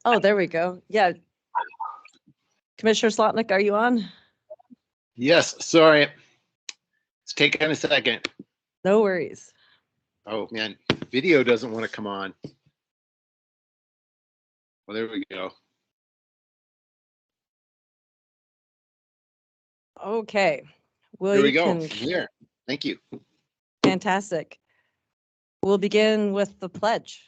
Oh, there we go. Yeah. Commissioner Slotnick, are you on? Yes, sorry. It's taking a second. No worries. Oh man, video doesn't want to come on. Well, there we go. Okay. Here we go. Here. Thank you. Fantastic. We'll begin with the pledge.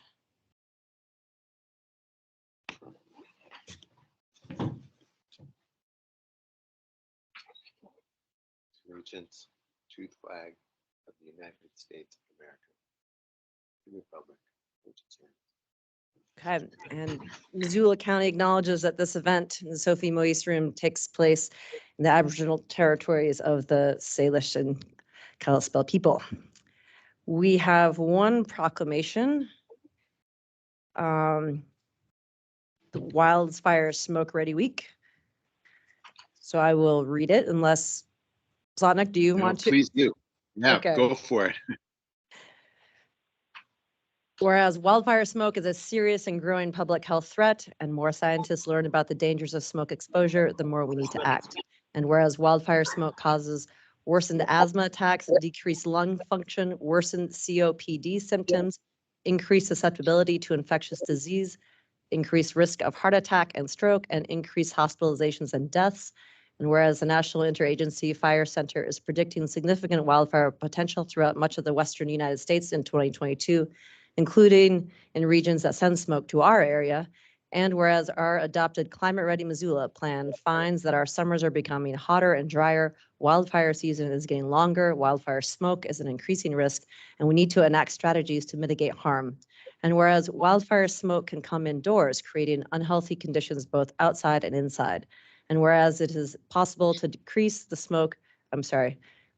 Allegiance to the flag of the United States of America, the Republic, which is Okay, and Missoula County acknowledges that this event in the Sophie Moise Room takes place in the Aboriginal territories of the Salish and Kalispel people. We have one proclamation. The Wildfire Smoke Ready Week. So I will read it unless, Slotnick, do you want to? Please do. Yeah, Okay. Go for it. Whereas wildfire smoke is a serious and growing public health threat, and more scientists learn about the dangers of smoke exposure, the more we need to act. And whereas wildfire smoke causes worsened asthma attacks, decreased lung function, worsened COPD symptoms, increased susceptibility to infectious disease, increased risk of heart attack and stroke, and increased hospitalizations and deaths. And whereas the National Interagency Fire Center is predicting significant wildfire potential throughout much of the western United States in 2022, including in regions that send smoke to our area. And whereas our adopted Climate Ready Missoula plan finds that our summers are becoming hotter and drier, wildfire season is getting longer, wildfire smoke is an increasing risk, and we need to enact strategies to mitigate harm. And whereas wildfire smoke can come indoors, creating unhealthy conditions both outside and inside. And whereas it is possible to decrease the smoke,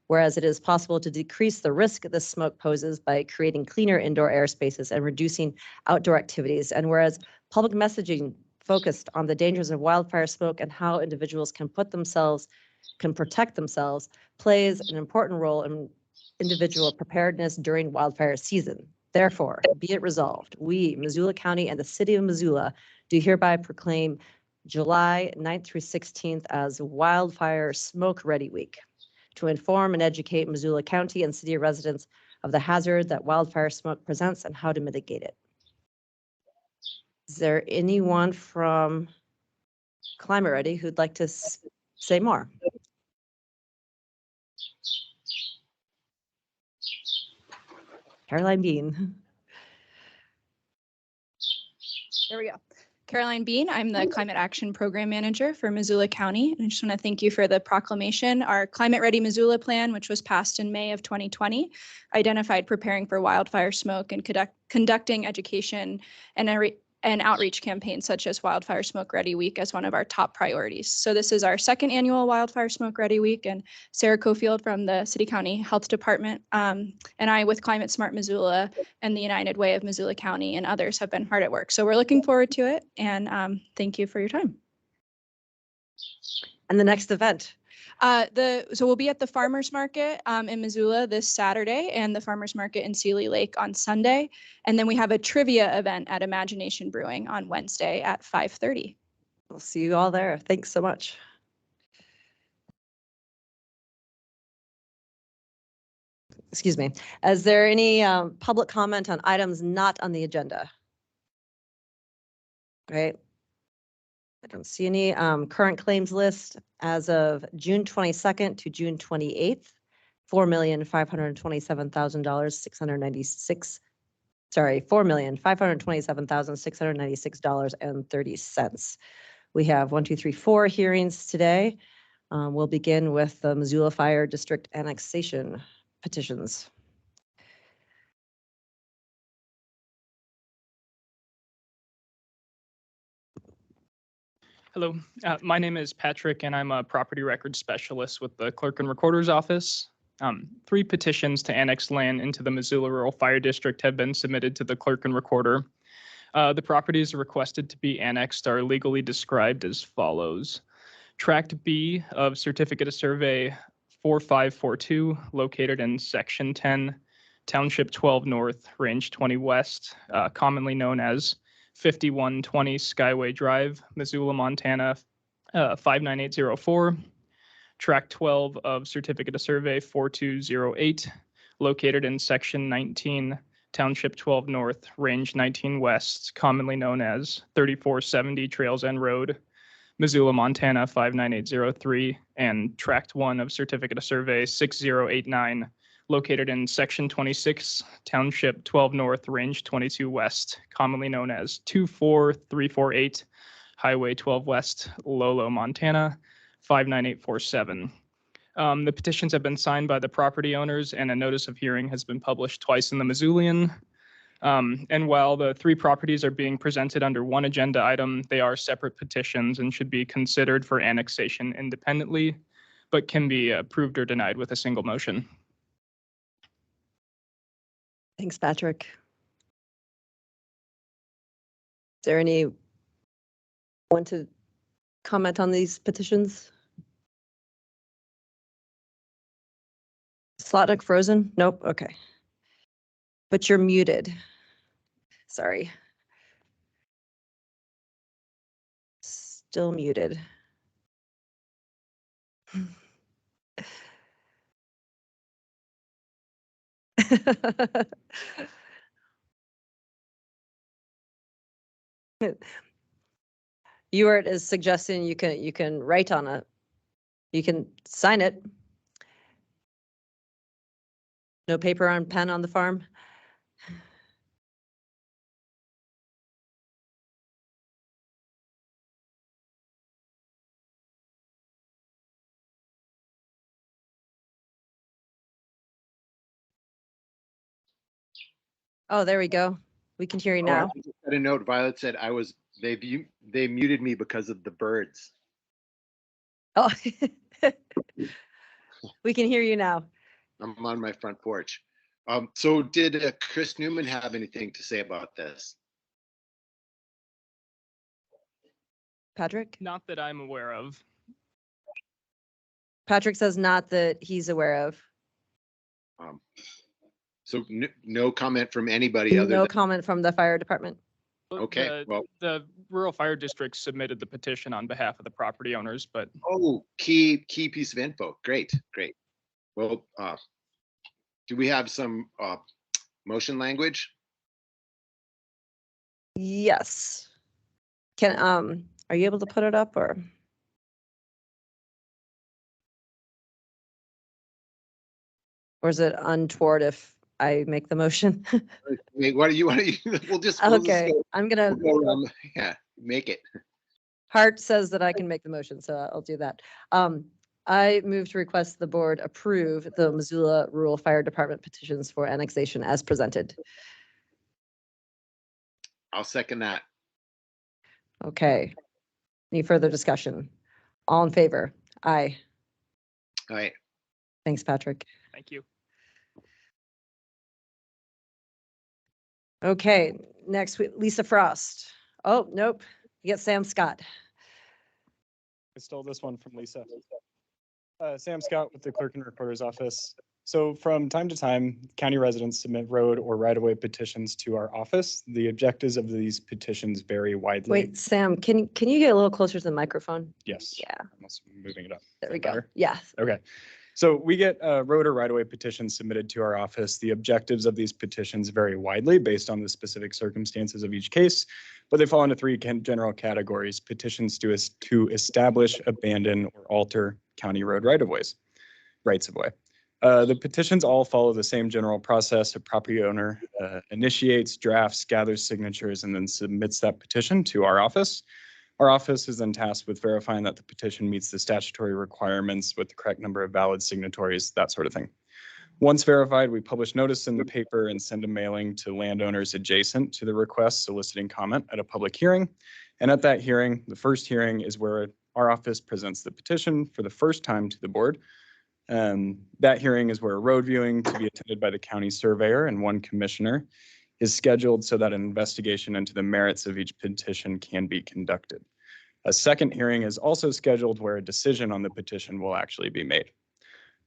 whereas it is possible to decrease the risk this smoke poses by creating cleaner indoor air spaces and reducing outdoor activities. And whereas public messaging focused on the dangers of wildfire smoke and how individuals can protect themselves plays an important role in individual preparedness during wildfire season. Therefore, be it resolved, we, Missoula County and the City of Missoula, do hereby proclaim July 9th through 16th as Wildfire Smoke Ready Week to inform and educate Missoula County and city residents of the hazard that wildfire smoke presents and how to mitigate it. Is there anyone from Climate Ready who'd like to say more? Caroline Bean. There we go. Caroline Bean, I'm the Climate Action Program Manager for Missoula County. And I just want to thank you for the proclamation. Our Climate Ready Missoula plan, which was passed in May of 2020, identified preparing for wildfire smoke and conducting education and outreach campaigns such as Wildfire Smoke Ready Week as one of our top priorities. So this is our second annual Wildfire Smoke Ready Week, and Sarah Cofield from the City County Health Department and I with Climate Smart Missoula and the United Way of Missoula County and others have been hard at work. So we're looking forward to it, and thank you for your time. And the next event? So we'll be at the Farmers Market in Missoula this Saturday and the Farmers Market in Sealy Lake on Sunday. And then we have a trivia event at Imagination Brewing on Wednesday at 5:30. We'll see you all there. Thanks so much. Excuse me. Is there any public comment on items not on the agenda? Right. I don't see any. Current claims list as of June 22nd to June 28th, $4,527,696. Sorry, $4,527,696.30. We have 1, 2, 3, 4 hearings today. We'll begin with the Missoula Fire District annexation petitions. Hello, my name is Patrick, and I'm a property records specialist with the Clerk and Recorder's Office. 3 petitions to annex land into the Missoula Rural Fire District have been submitted to the Clerk and Recorder. The properties requested to be annexed are legally described as follows. Tract B of Certificate of Survey 4542, located in Section 10, Township 12 North, Range 20 West, commonly known as 5120 Skyway Drive, Missoula, Montana, 59804. Track 12 of Certificate of Survey 4208, located in Section 19, Township 12 North, Range 19 West, commonly known as 3470 Trails End Road, Missoula, Montana 59803, and Tract 1 of Certificate of Survey 6089, located in Section 26, Township 12 North, Range 22 West, commonly known as 24348, Highway 12 West, Lolo, Montana 59847. The petitions have been signed by the property owners, and a notice of hearing has been published twice in the Missoulian. And while the three properties are being presented under one agenda item, they are separate petitions and should be considered for annexation independently, but can be approved or denied with a single motion. Thanks, Patrick. Is there any want to comment on these petitions? Slotnick frozen? Nope. Okay. But you're muted. Sorry. Still muted. Ewart is suggesting you can write on it. You can sign it. No paper on pen on the farm. Oh, there we go. We can hear you now. I just got a note. Violet said they muted me because of the birds. Oh, we can hear you now. I'm on my front porch. So did Chris Newman have anything to say about this? Patrick? Not that I'm aware of. Patrick says not that he's aware of. So no comment from anybody other No than, comment from the fire department. okay, well, The rural fire district submitted the petition on behalf of the property owners, but oh, key piece of info. Great. Well, do we have some motion language? Yes. Are you able to put it up or? Or is it untoward if I make the motion? Wait, what do you want to? We'll just Okay, I'm gonna, yeah, make it. Hart says that I can make the motion, so I'll do that. I move to request the board approve the Missoula Rural Fire Department petitions for annexation as presented. I'll second that. Okay. Any further discussion? All in favor? Aye. All right. Thanks, Patrick. thank you. Okay, next, Lisa Frost. Oh, nope. You get Sam Scott. I stole this one from Lisa. Sam Scott with the Clerk and Recorder's Office. So from time to time, county residents submit road or right-of-way petitions to our office. The objectives of these petitions vary widely. Wait, Sam, can you get a little closer to the microphone? Yes. Yeah. I'm also moving it up. There Is we that go. better? Yeah. Okay. So we get road or right-of-way petitions submitted to our office. The objectives of these petitions vary widely based on the specific circumstances of each case, but they fall into three general categories: petitions to establish, abandon, or alter county road right-of-ways, rights-of-way. The petitions all follow the same general process. A property owner initiates, drafts, gathers signatures, and then submits that petition to our office. Our office is then tasked with verifying that the petition meets the statutory requirements with the correct number of valid signatories, that sort of thing. Once verified, we publish notice in the paper and send a mailing to landowners adjacent to the request soliciting comment at a public hearing. And at that hearing, the first hearing is where our office presents the petition for the first time to the board. That hearing is where a road viewing to be attended by the county surveyor and one commissioner is scheduled so that an investigation into the merits of each petition can be conducted. A second hearing is also scheduled where a decision on the petition will actually be made.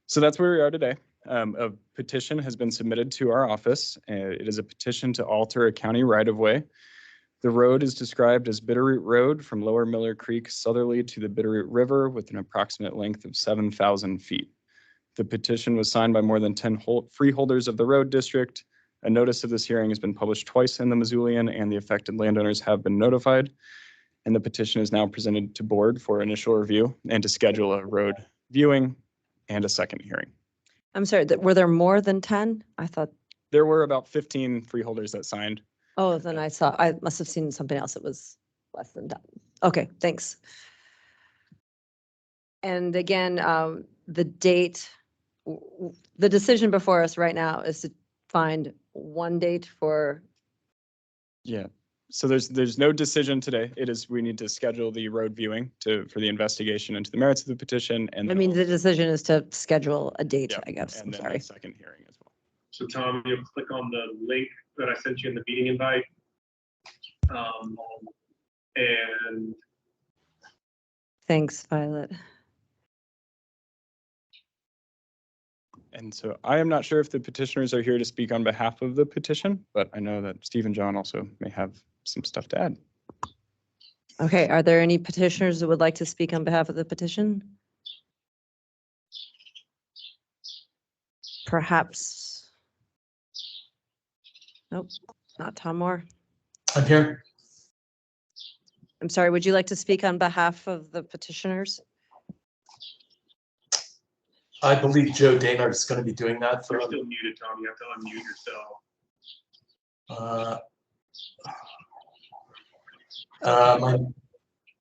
So that's where we are today. A petition has been submitted to our office. It is a petition to alter a county right-of-way. The road is described as Bitterroot Road from Lower Miller Creek southerly to the Bitterroot River with an approximate length of 7,000 feet. The petition was signed by more than 10 freeholders of the road district. A notice of this hearing has been published twice in the Missoulian, and the affected landowners have been notified. And the petition is now presented to board for initial review and to schedule a road viewing and a second hearing. I'm sorry, were there more than 10? I thought, There were about 15 freeholders that signed. oh, then I must have seen something else that was less than 10. Okay, thanks. And again, the date, the decision before us right now is to find one date for, Yeah. So there's no decision today. It is, we need to schedule the road viewing for the investigation into the merits of the petition. And I mean, the decision is to schedule a date, Yeah, I guess. I'm and then sorry. a second hearing as well. So Tom, you'll click on the link that I sent you in the meeting invite. And Thanks, Violet. And so I am not sure if the petitioners are here to speak on behalf of the petition, but I know that Steve and John also may have some stuff to add. Okay, are there any petitioners that would like to speak on behalf of the petition? Perhaps. Nope, not Tom Moore. I'm here. I'm sorry, would you like to speak on behalf of the petitioners? I believe Joe Daynard is going to be doing that for you're still muted, Tom. You have to unmute yourself.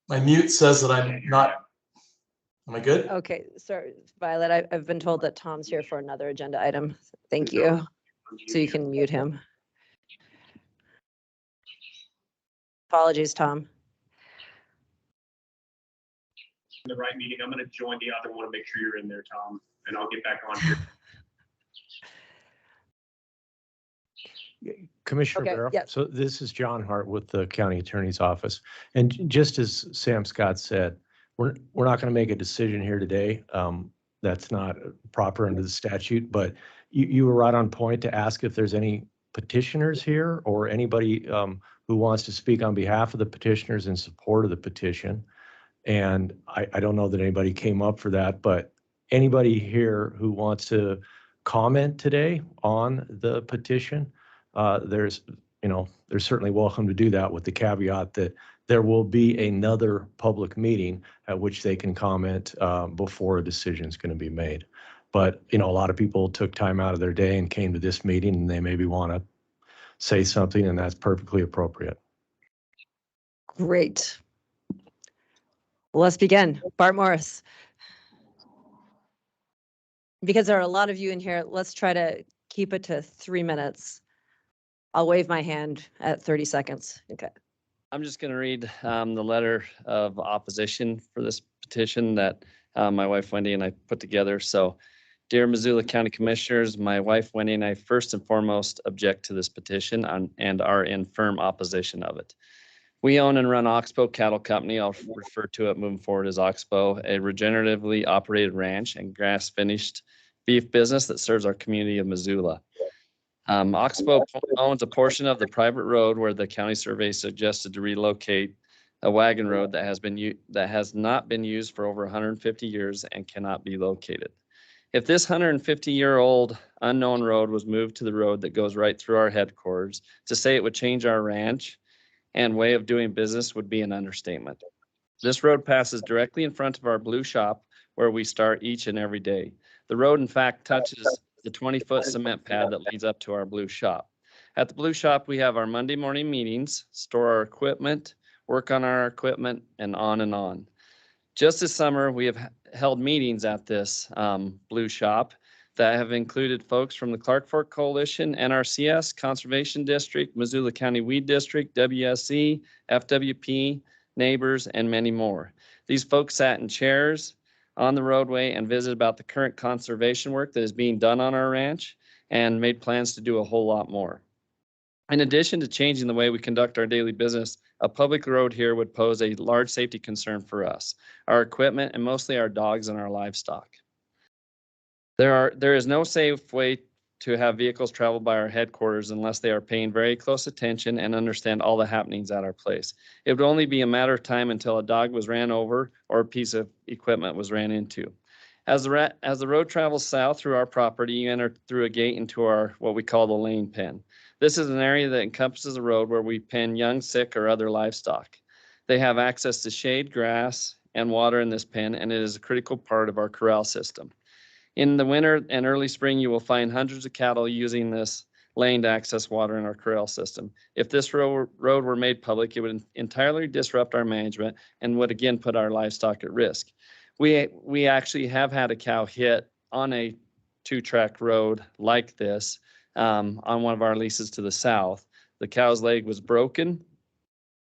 My mute says that I'm not. Am I good? Okay, sorry, Violet, I've been told that Tom's here for another agenda item. Thank you. So you can mute him. Apologies, Tom. In the right meeting. I'm going to join the other one and make sure you're in there, Tom, and I'll get back on here. Commissioner Okay, Barrow. yeah. So this is John Hart with the County Attorney's Office. And just as Sam Scott said, we're not going to make a decision here today. That's not proper under the statute, but you were right on point to ask if there's any petitioners here or anybody who wants to speak on behalf of the petitioners in support of the petition. And I don't know that anybody came up for that, but anybody here who wants to comment today on the petition, they're certainly welcome to do that with the caveat that there will be another public meeting at which they can comment before a decision is going to be made. But, a lot of people took time out of their day and came to this meeting and they maybe want to say something, and that's perfectly appropriate. Great. Let's begin. Bart Morris. Because there are a lot of you in here, let's try to keep it to 3 minutes. I'll wave my hand at 30 seconds. Okay. I'm just going to read the letter of opposition for this petition that my wife Wendy and I put together. So, dear Missoula County Commissioners, my wife Wendy and I first and foremost object to this petition and are in firm opposition of it. We own and run Oxbow Cattle Company. I'll refer to it moving forward as Oxbow, a regeneratively operated ranch and grass-finished beef business that serves our community of Missoula. Oxbow owns a portion of the private road where the county survey suggested to relocate a wagon road that has not been used for over 150 years and cannot be located. If this 150-year-old unknown road was moved to the road that goes right through our headquarters, to say it would change our ranch and way of doing business would be an understatement. This road passes directly in front of our blue shop where we start each and every day. The road, in fact, touches the 20-foot cement pad that leads up to our blue shop. At the blue shop, we have our Monday morning meetings, store our equipment, work on our equipment, and on and on. Just this summer, we have held meetings at this blue shop that have included folks from the Clark Fork Coalition, NRCS, Conservation District, Missoula County Weed District, WSC, FWP, neighbors, and many more. These folks sat in chairs on the roadway and visited about the current conservation work that is being done on our ranch and made plans to do a whole lot more. In addition to changing the way we conduct our daily business, a public road here would pose a large safety concern for us, our equipment, and mostly our dogs and our livestock. There is no safe way to have vehicles travel by our headquarters unless they are paying very close attention and understand all the happenings at our place. It would only be a matter of time until a dog was ran over or a piece of equipment was ran into. As the road travels south through our property, you enter through a gate into our what we call the lane pen. This is an area that encompasses a road where we pen young, sick, or other livestock. They have access to shade, grass, and water in this pen, and it is a critical part of our corral system. In the winter and early spring, you will find hundreds of cattle using this lane to access water in our corral system. If this road were made public, it would entirely disrupt our management and would again put our livestock at risk. We actually have had a cow hit on a 2-track road like this on one of our leases to the south. The cow's leg was broken.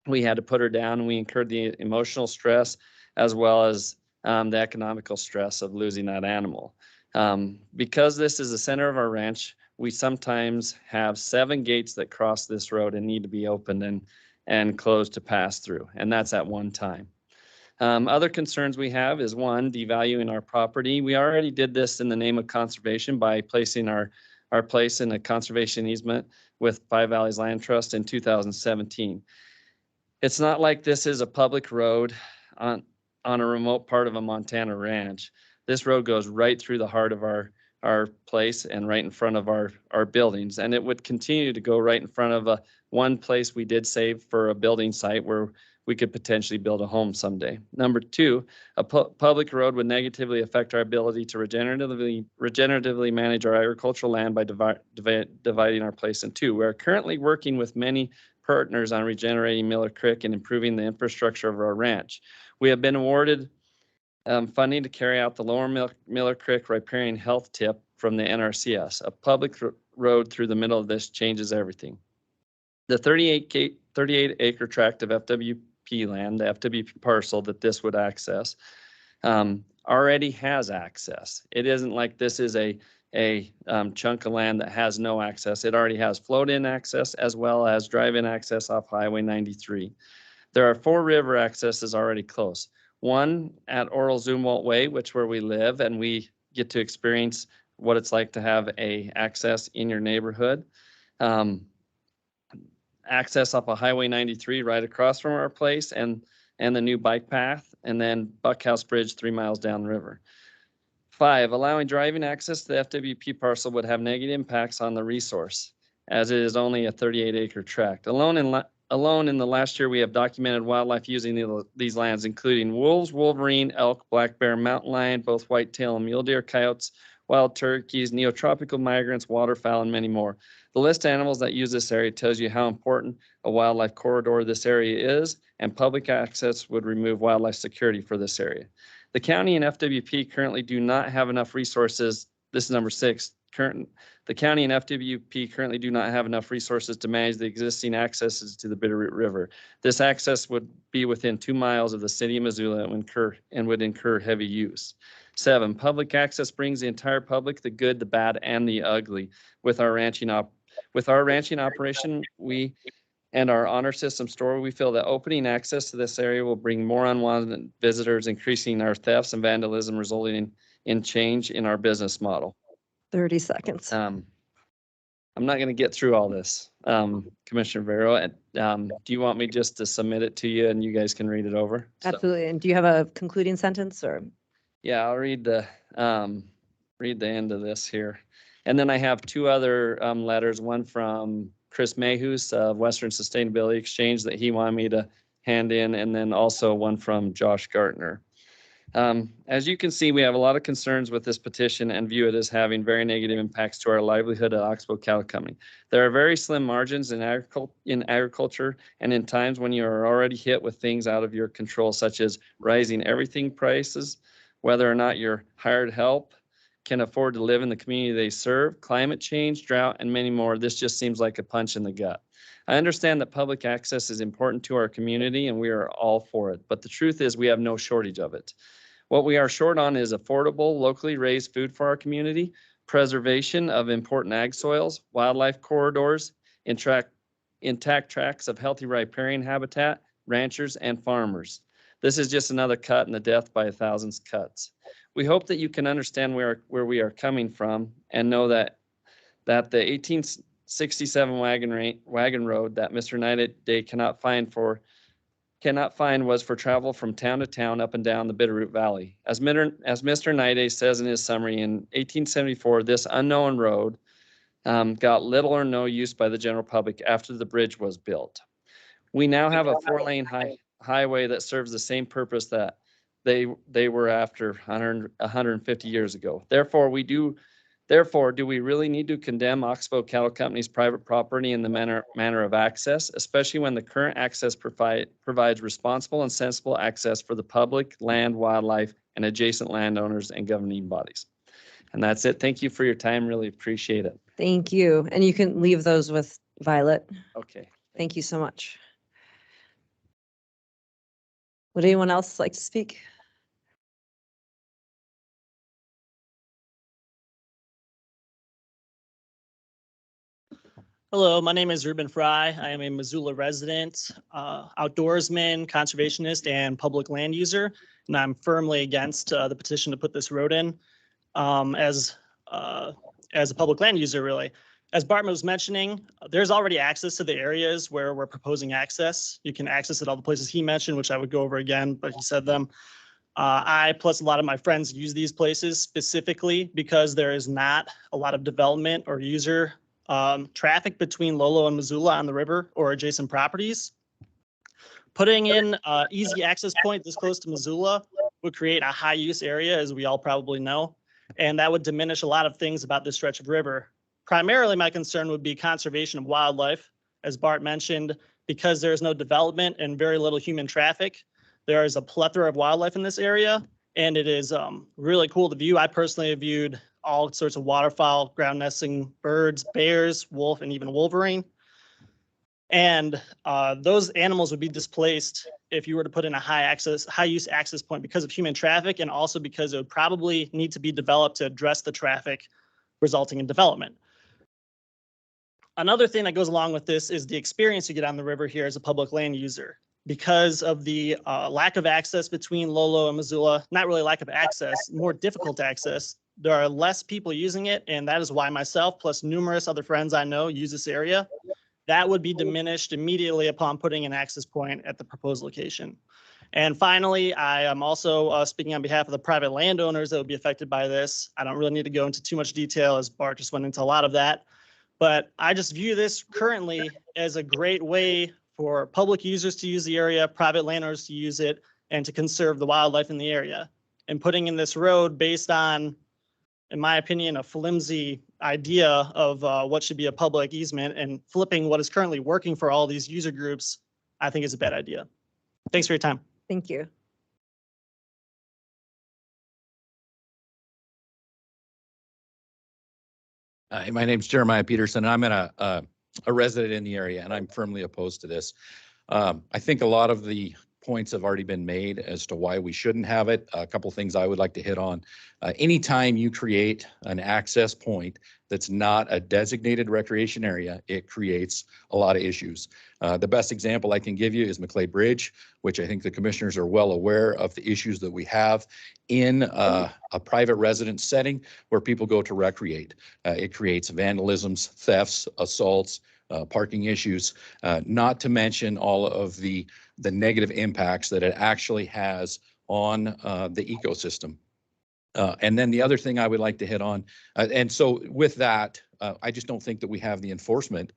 We had to put her down, and we incurred the emotional stress as well as the economical stress of losing that animal. Because this is the center of our ranch, we sometimes have 7 gates that cross this road and need to be opened and closed to pass through, and that's at one time. Other concerns we have is, one, devaluing our property. We already did this in the name of conservation by placing our place in a conservation easement with Five Valleys Land Trust in 2017. It's not like this is a public road on a remote part of a Montana ranch. This road goes right through the heart of our place and right in front of our buildings. And it would continue to go right in front of one place we did save for a building site where we could potentially build a home someday. Number 2, a public road would negatively affect our ability to regeneratively manage our agricultural land by dividing our place in 2. We are currently working with many partners on regenerating Miller Creek and improving the infrastructure of our ranch. We have been awarded funding to carry out the Lower Miller Creek Riparian Health Tip from the NRCS. A public road through the middle of this changes everything. The 38-acre tract of FWP land, the FWP parcel that this would access, already has access. It isn't like this is a chunk of land that has no access. It already has float-in access as well as drive-in access off Highway 93. There are 4 river accesses already close. One at Oral Zumwalt Way, which where we live, and we get to experience what it's like to have a access in your neighborhood. Access up a Highway 93 right across from our place, and the new bike path, and then Buckhouse Bridge 3 miles down the river. 5, allowing driving access to the FWP parcel would have negative impacts on the resource, as it is only a 38-acre tract. Alone in the last year, we have documented wildlife using these lands, including wolves, wolverine, elk, black bear, mountain lion, both whitetail and mule deer, coyotes, wild turkeys, neotropical migrants, waterfowl, and many more. The list of animals that use this area tells you how important a wildlife corridor this area is, and public access would remove wildlife security for this area. The county and FWP currently do not have enough resources. This is number 6. The county and FWP currently do not have enough resources to manage the existing accesses to the Bitterroot River. This access would be within 2 miles of the city of Missoula and would incur heavy use. 7, public access brings the entire public, the good, the bad, and the ugly. With our ranching operation, and our honor system store, we feel that opening access to this area will bring more unwanted visitors, increasing our thefts and vandalism, resulting in change in our business model. 30 seconds. I'm not going to get through all this, Commissioner Vero. Do you want me just to submit it to you and you guys can read it over? Absolutely. And do you have a concluding sentence or? Yeah, I'll read the end of this here. And then I have 2 other letters, one from Chris Mayhews of Western Sustainability Exchange that he wanted me to hand in, and then also one from Josh Gartner. As you can see, we have a lot of concerns with this petition and view it as having very negative impacts to our livelihood at Oxbow Cattle Company. There are very slim margins in agriculture, and in times when you are already hit with things out of your control, such as rising everything prices, whether or not your hired help can afford to live in the community they serve, climate change, drought, and many more, this just seems like a punch in the gut. I understand that public access is important to our community and we are all for it, but the truth is we have no shortage of it. What we are short on is affordable, locally raised food for our community, preservation of important ag soils, wildlife corridors, intact tracts of healthy riparian habitat, ranchers, and farmers. This is just another cut in the death by 1,000 cuts. We hope that you can understand where we are coming from and know that that the 1867 wagon road that Mr. Niday cannot find was for travel from town to town up and down the Bitterroot Valley. As Mr. Niday says in his summary, in 1874, this unknown road got little or no use by the general public after the bridge was built. We now have a 4-lane highway that serves the same purpose that they were after 150 years ago. Therefore, do we really need to condemn Oxbow Cattle Company's private property in the manner of access, especially when the current access provides responsible and sensible access for the public, land, wildlife, and adjacent landowners and governing bodies? And that's it. Thank you for your time. Really appreciate it. Thank you. And you can leave those with Violet. Okay. Thank you so much. Would anyone else like to speak? Hello, my name is Ruben Fry. I am a Missoula resident, outdoorsman, conservationist, and public land user, and I'm firmly against the petition to put this road in as a public land user, really. As Bart was mentioning, there's already access to the areas where we're proposing access. You can access it all the places he mentioned, which I would go over again, but he said them. I, plus a lot of my friends, use these places specifically because there is not a lot of development or user traffic between Lolo and Missoula on the river or adjacent properties. Putting in an easy access point this close to Missoula would create a high use area, as we all probably know, and that would diminish a lot of things about this stretch of river. Primarily, my concern would be conservation of wildlife. As Bart mentioned, because there's no development and very little human traffic, there is a plethora of wildlife in this area, and it is really cool to view. I personally have viewed all sorts of waterfowl, ground nesting birds, bears, wolf, and even wolverine. And those animals would be displaced if you were to put in a high use access point because of human traffic, and also because it would probably need to be developed to address the traffic resulting in development. Another thing that goes along with this is the experience you get on the river here as a public land user. Because of the lack of access between Lolo and Missoula, not really lack of access, more difficult access, there are less people using it, and that is why myself, plus numerous other friends I know, use this area. That would be diminished immediately upon putting an access point at the proposed location. And finally, I am also speaking on behalf of the private landowners that would be affected by this. I don't really need to go into too much detail, as Bart just went into a lot of that. But I just view this currently as a great way for public users to use the area, private landowners to use it, and to conserve the wildlife in the area. And putting in this road based on, in my opinion, a flimsy idea of what should be a public easement and flipping what is currently working for all these user groups, I think is a bad idea. Thanks for your time. Thank you. Hi, my name's Jeremiah Peterson. I'm a resident in the area, and I'm firmly opposed to this. I think a lot of the points have already been made as to why we shouldn't have it. A couple things I would like to hit on. Anytime you create an access point that's not a designated recreation area, it creates a lot of issues. The best example I can give you is Maclay Bridge, which I think the commissioners are well aware of the issues that we have in a private residence setting where people go to recreate. It creates vandalisms, thefts, assaults, parking issues, not to mention all of the negative impacts that it actually has on the ecosystem. And then the other thing I would like to hit on, and so with that, I just don't think that we have the enforcement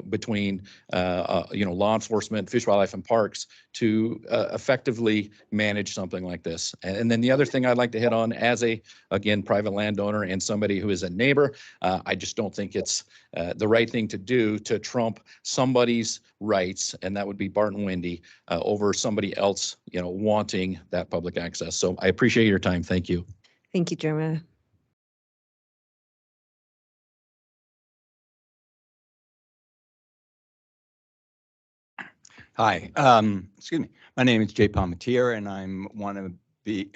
between, law enforcement, Fish, Wildlife, and Parks to effectively manage something like this. And then the other thing I'd like to hit on as again, private landowner and somebody who is a neighbor, I just don't think it's the right thing to do to trump somebody's rights, and that would be Bart and Wendy, over somebody else, wanting that public access. So I appreciate your time. Thank you. Thank you, Jeremiah. Hi, excuse me. My name is Jay Palmatier, and I'm one of the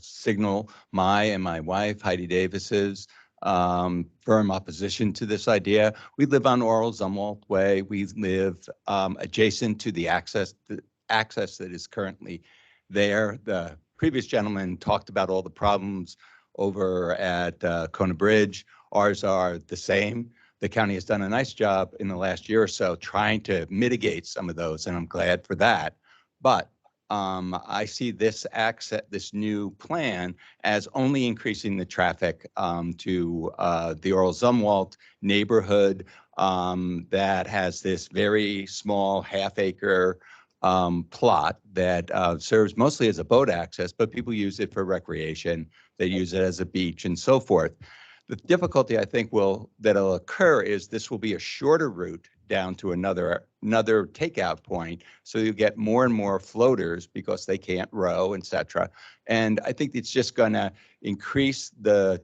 Signal and my wife, Heidi Davis's firm opposition to this idea. We live on Oral Zumwalt Way. We live adjacent to the access that is currently there. The previous gentleman talked about all the problems over at Kona Bridge. Ours are the same. The county has done a nice job in the last year or so trying to mitigate some of those, and I'm glad for that. But I see this new plan as only increasing the traffic to the Earl Zumwalt neighborhood that has this very small half-acre plot that serves mostly as a boat access, but people use it for recreation. They use it as a beach and so forth. The difficulty I think that'll occur is this will be a shorter route down to another takeout point. So you get more and more floaters because they can't row, et cetera. And I think it's just going to increase the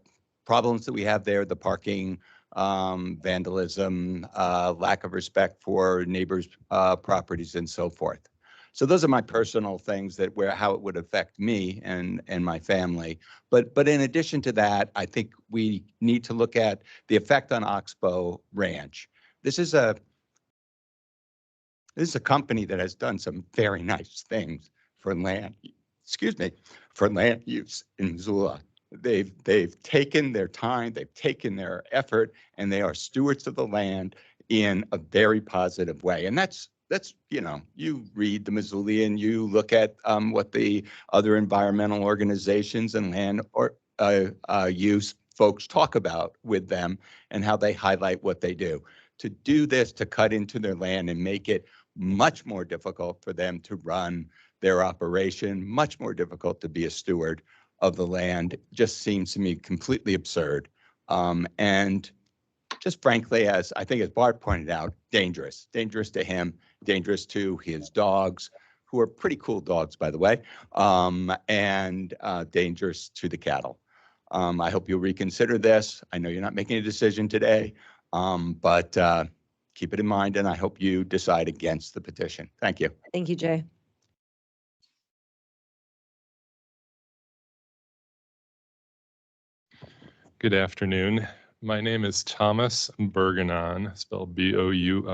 problems that we have there, the parking, vandalism, lack of respect for neighbors' properties and so forth. So those are my personal things how it would affect me and my family. But in addition to that, I think we need to look at the effect on Oxbow Ranch. This is a company that has done some very nice things for land use in Missoula. They've taken their time, they've taken their effort, and they are stewards of the land in a very positive way. And that's you read the Missoulian, you look at what the other environmental organizations and land or use folks talk about with them and how they highlight what they do. To do this, to cut into their land and make it much more difficult for them to run their operation, much more difficult to be a steward of the land, just seems to me completely absurd. And just frankly, as I think as Bart pointed out, dangerous to him, dangerous to his dogs, who are pretty cool dogs, by the way, and dangerous to the cattle. I hope you'll reconsider this. I know you're not making a decision today, but keep it in mind, and I hope you decide against the petition. Thank you. Thank you, Jay. Good afternoon. My name is Thomas Bourguignon, spelled Bourguignon.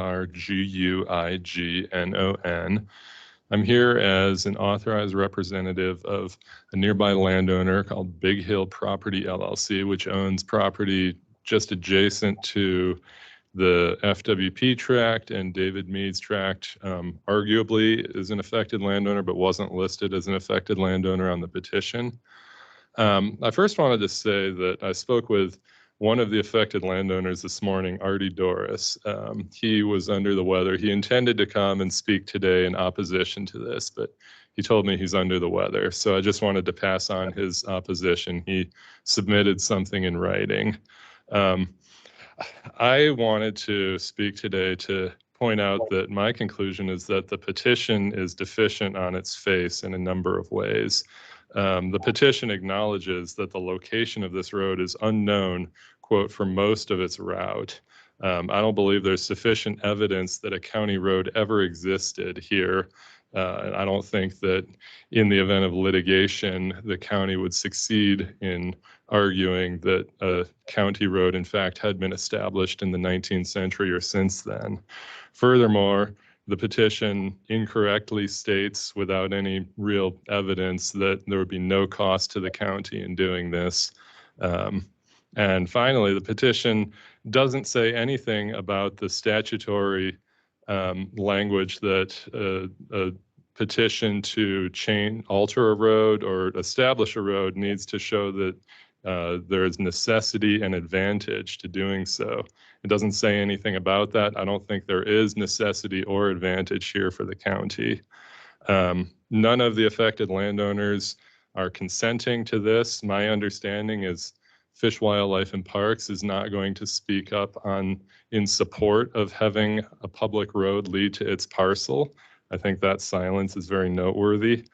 I'm here as an authorized representative of a nearby landowner called Big Hill Property LLC, which owns property just adjacent to the FWP tract and David Mead's tract. Arguably is an affected landowner, but wasn't listed as an affected landowner on the petition. I first wanted to say that I spoke with one of the affected landowners this morning, Artie Doris. He was under the weather. He intended to come and speak today in opposition to this, but he told me he's under the weather. So I just wanted to pass on his opposition. He submitted something in writing. I wanted to speak today to point out that my conclusion is that the petition is deficient on its face in a number of ways. The petition acknowledges that the location of this road is unknown, quote, for most of its route. I don't believe there's sufficient evidence that a county road ever existed here. And I don't think that in the event of litigation, the county would succeed in arguing that a county road, in fact, had been established in the 19th century or since then. Furthermore, the petition incorrectly states, without any real evidence, that there would be no cost to the county in doing this. And finally, the petition doesn't say anything about the statutory language that a petition to alter a road or establish a road needs to show that there is necessity and advantage to doing so. It doesn't say anything about that. I don't think there is necessity or advantage here for the county. None of the affected landowners are consenting to this. My understanding is Fish, Wildlife, and Parks is not going to speak up in support of having a public road lead to its parcel. I think that silence is very noteworthy.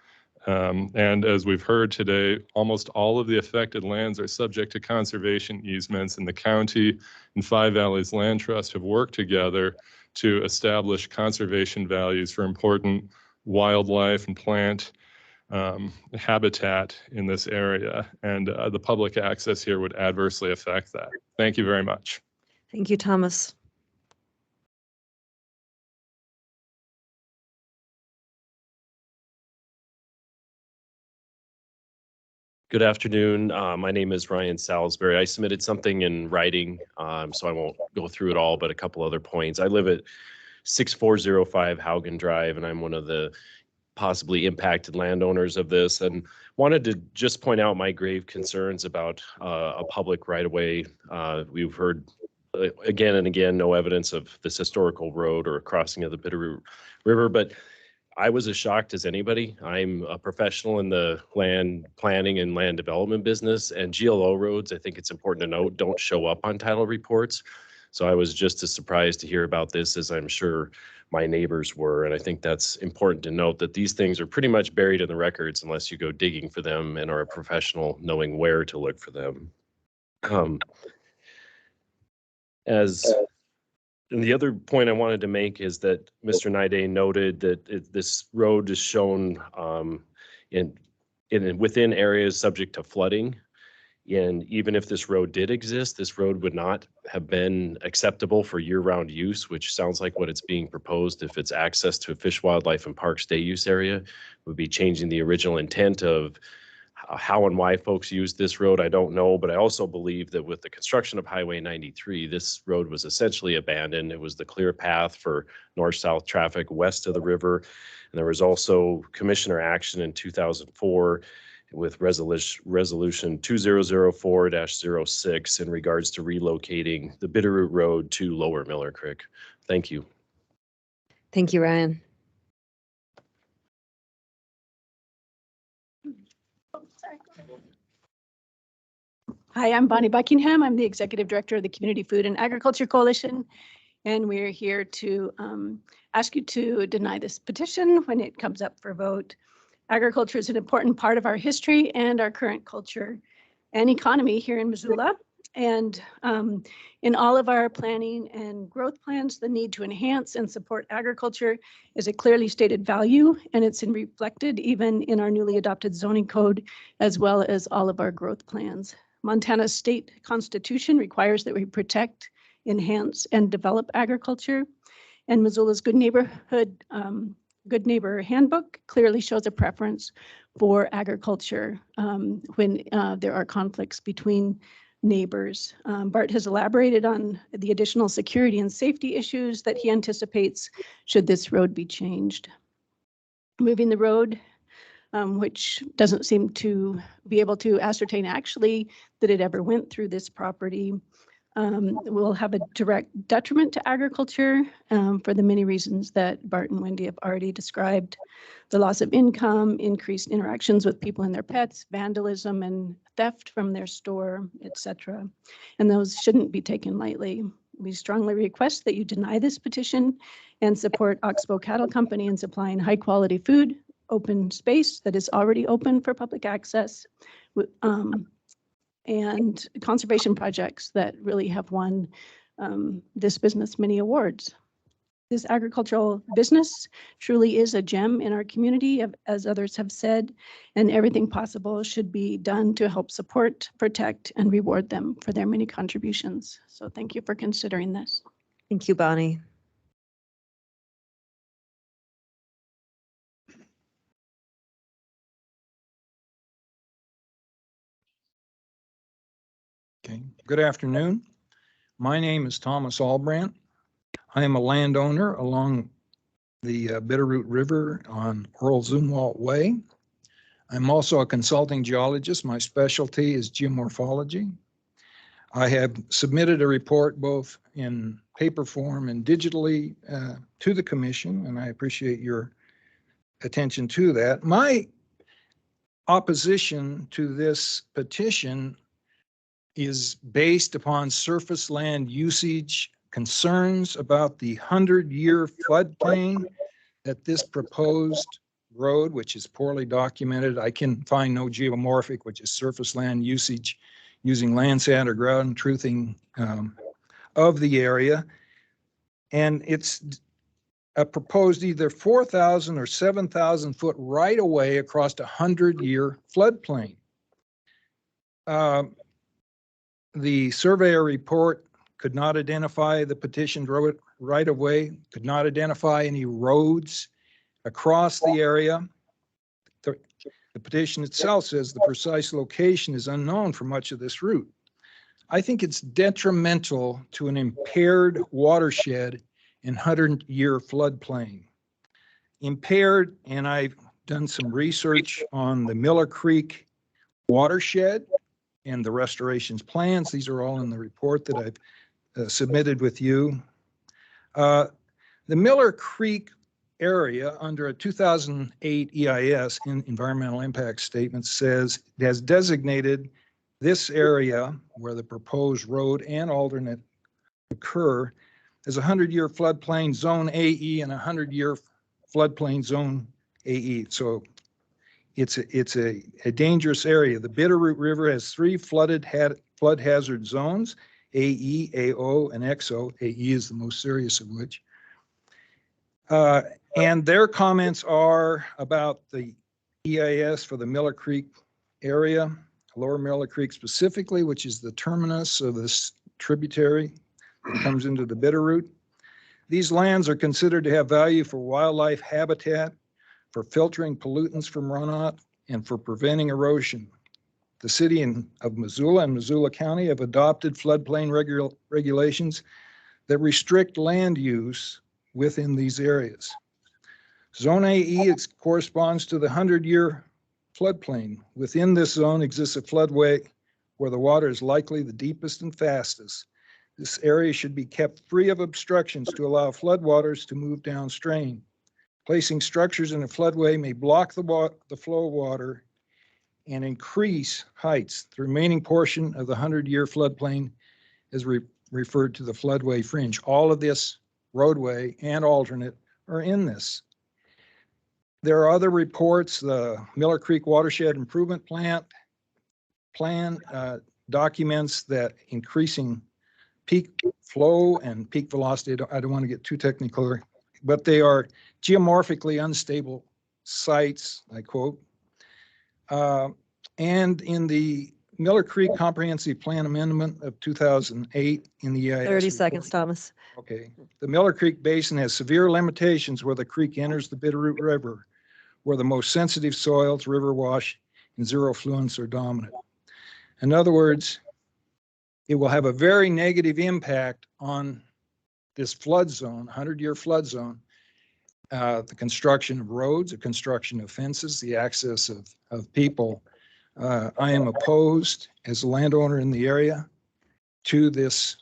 And as we've heard today, almost all of the affected lands are subject to conservation easements, and the county and Five Valleys Land Trust have worked together to establish conservation values for important wildlife and plant habitat in this area. And the public access here would adversely affect that. Thank you very much. Thank you, Thomas. Good afternoon. My name is Ryan Salisbury. I submitted something in writing, so I won't go through it all, but a couple other points. I live at 6405 Haugen Drive, and I'm one of the possibly impacted landowners of this, and wanted to just point out my grave concerns about a public right-of-way. We've heard again and again no evidence of this historical road or a crossing of the Bitterroot River, but I was as shocked as anybody. I'm a professional in the land planning and land development business, and GLO roads, I think it's important to note, don't show up on title reports. So I was just as surprised to hear about this as I'm sure my neighbors were. And I think that's important to note that these things are pretty much buried in the records unless you go digging for them and are a professional knowing where to look for them. And the other point I wanted to make is that Mr. Naide noted that this road is shown within areas subject to flooding. And even if this road did exist, this road would not have been acceptable for year-round use, which sounds like what it's being proposed. If it's access to a Fish, Wildlife, and Parks Day use area, it would be changing the original intent of how and why folks use this road. I don't know, but I also believe that with the construction of Highway 93, this road was essentially abandoned. It was the clear path for north-south traffic west of the river. And there was also commissioner action in 2004 with resolution 2004-06 in regards to relocating the Bitterroot Road to Lower Miller Creek. Thank you. Thank you, Ryan. Hi, I'm Bonnie Buckingham. I'm the Executive Director of the Community Food and Agriculture Coalition, and we're here to ask you to deny this petition when it comes up for vote. Agriculture is an important part of our history and our current culture and economy here in Missoula. And in all of our planning and growth plans, the need to enhance and support agriculture is a clearly stated value, and it's reflected even in our newly adopted zoning code, as well as all of our growth plans. Montana's state constitution requires that we protect, enhance, and develop agriculture. And Missoula's Good Neighbor Handbook clearly shows a preference for agriculture when there are conflicts between neighbors. Bart has elaborated on the additional security and safety issues that he anticipates should this road be changed. Moving the road, which doesn't seem to be able to ascertain actually that it ever went through this property, will have a direct detriment to agriculture for the many reasons that Bart and Wendy have already described. The loss of income, increased interactions with people and their pets, vandalism and theft from their store, etc. And those shouldn't be taken lightly. We strongly request that you deny this petition and support Oxbow Cattle Company in supplying high quality food, open space that is already open for public access, and conservation projects that really have won this business many awards. This agricultural business truly is a gem in our community, as others have said, and everything possible should be done to help support, protect, and reward them for their many contributions. So thank you for considering this. Thank you, Bonnie. Okay, good afternoon. My name is Thomas Albrandt. I am a landowner along the Bitterroot River on Earl Zumwalt Way. I'm also a consulting geologist. My specialty is geomorphology. I have submitted a report both in paper form and digitally to the commission, and I appreciate your attention to that. My opposition to this petition is based upon surface land usage concerns about the 100-year floodplain that this proposed road, which is poorly documented. I can find no geomorphic, which is surface land usage using Landsat or ground truthing of the area. And it's a proposed either 4,000 or 7,000 foot right away across a 100-year floodplain. The surveyor report could not identify the petitioned road right of way, could not identify any roads across the area. The petition itself says the precise location is unknown for much of this route. I think it's detrimental to an impaired watershed in 100-year floodplain. Impaired, and I've done some research on the Miller Creek watershed and the restorations plans. These are all in the report that I've submitted with you. The Miller Creek area under a 2008 EIS, environmental impact statement, says it has designated this area where the proposed road and alternate occur as a 100-year floodplain zone AE and a 100-year floodplain zone AE. So it's a dangerous area. The Bitterroot River has 3 flood hazard zones, AE, AO, and XO. AE is the most serious of which. And their comments are about the EIS for the Miller Creek area, Lower Miller Creek specifically, which is the terminus of this tributary that comes into the Bitterroot. These lands are considered to have value for wildlife habitat, for filtering pollutants from runoff, and for preventing erosion. The city of Missoula and Missoula County have adopted floodplain regulations that restrict land use within these areas. Zone AE corresponds to the 100-year floodplain. Within this zone exists a floodway where the water is likely the deepest and fastest. This area should be kept free of obstructions to allow floodwaters to move downstream. Placing structures in a floodway may block the flow of water and increase heights. The remaining portion of the 100-year floodplain is referred to the floodway fringe. All of this roadway and alternate are in this. There are other reports. The Miller Creek Watershed Improvement Plan documents that increasing peak flow and peak velocity, I don't want to get too technical, but they are geomorphically unstable sites, I quote. And in the Miller Creek Comprehensive Plan Amendment of 2008 in the EIS 30 seconds, report. Thomas. Okay. The Miller Creek Basin has severe limitations where the creek enters the Bitterroot River, where the most sensitive soils, river wash, and zero fluence are dominant. In other words, it will have a very negative impact on this flood zone, 100-year flood zone, the construction of roads, the construction of fences, the access of people. I am opposed as a landowner in the area to this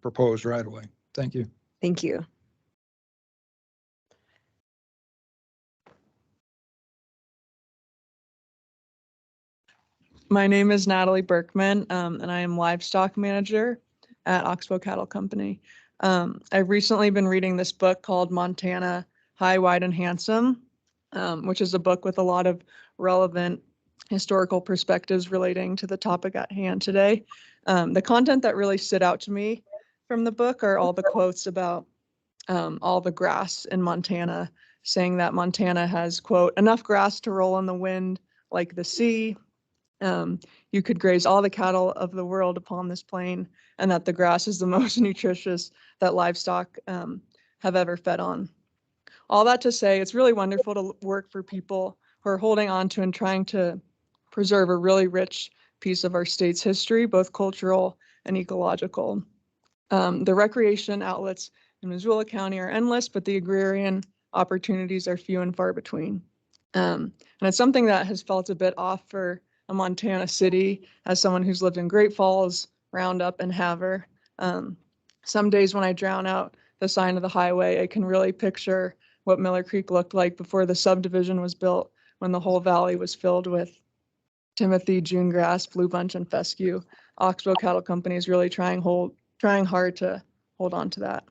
proposed right-of-way. Thank you. Thank you. My name is Natalie Berkman, and I am livestock manager at Oxbow Cattle Company. I've recently been reading this book called Montana High, Wide, and Handsome, which is a book with a lot of relevant historical perspectives relating to the topic at hand today. The content that really stood out to me from the book are all the quotes about all the grass in Montana, saying that Montana has, quote, enough grass to roll in the wind like the sea. You could graze all the cattle of the world upon this plain, and that the grass is the most nutritious that livestock have ever fed on. All that to say, it's really wonderful to work for people who are holding on to and trying to preserve a really rich piece of our state's history, both cultural and ecological. The recreation outlets in Missoula County are endless, but the agrarian opportunities are few and far between. And it's something that has felt a bit off for a Montana city as someone who's lived in Great Falls, Roundup, and Havre. Some days when I drown out the sign of the highway, I can really picture what Miller Creek looked like before the subdivision was built, when the whole valley was filled with Timothy, June grass, blue bunch, and fescue. Oxbow Cattle Company is really trying hard to hold on to that.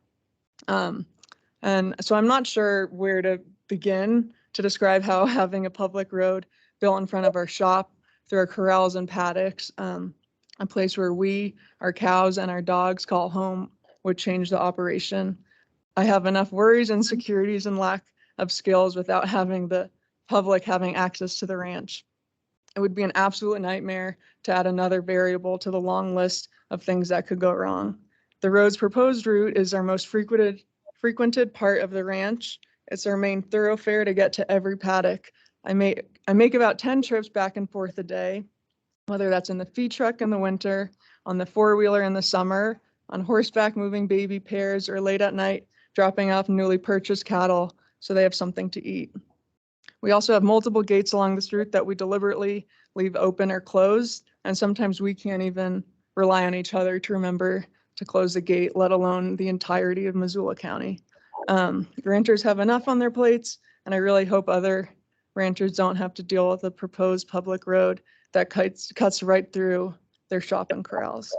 And so I'm not sure where to begin to describe how having a public road built in front of our shop, through our corrals and paddocks, a place where we, our cows, and our dogs call home, would change the operation. I have enough worries, insecurities, and lack of skills without having the public having access to the ranch. It would be an absolute nightmare to add another variable to the long list of things that could go wrong. The road's proposed route is our most frequented part of the ranch. It's our main thoroughfare to get to every paddock I make about 10 trips back and forth a day, whether that's in the feed truck in the winter, on the four-wheeler in the summer, on horseback moving baby pairs, or late at night dropping off newly purchased cattle so they have something to eat. We also have multiple gates along this route that we deliberately leave open or closed, and sometimes we can't even rely on each other to remember to close the gate, let alone the entirety of Missoula County. Ranchers have enough on their plates, and I really hope other ranchers don't have to deal with a proposed public road that cuts right through their shopping corrals.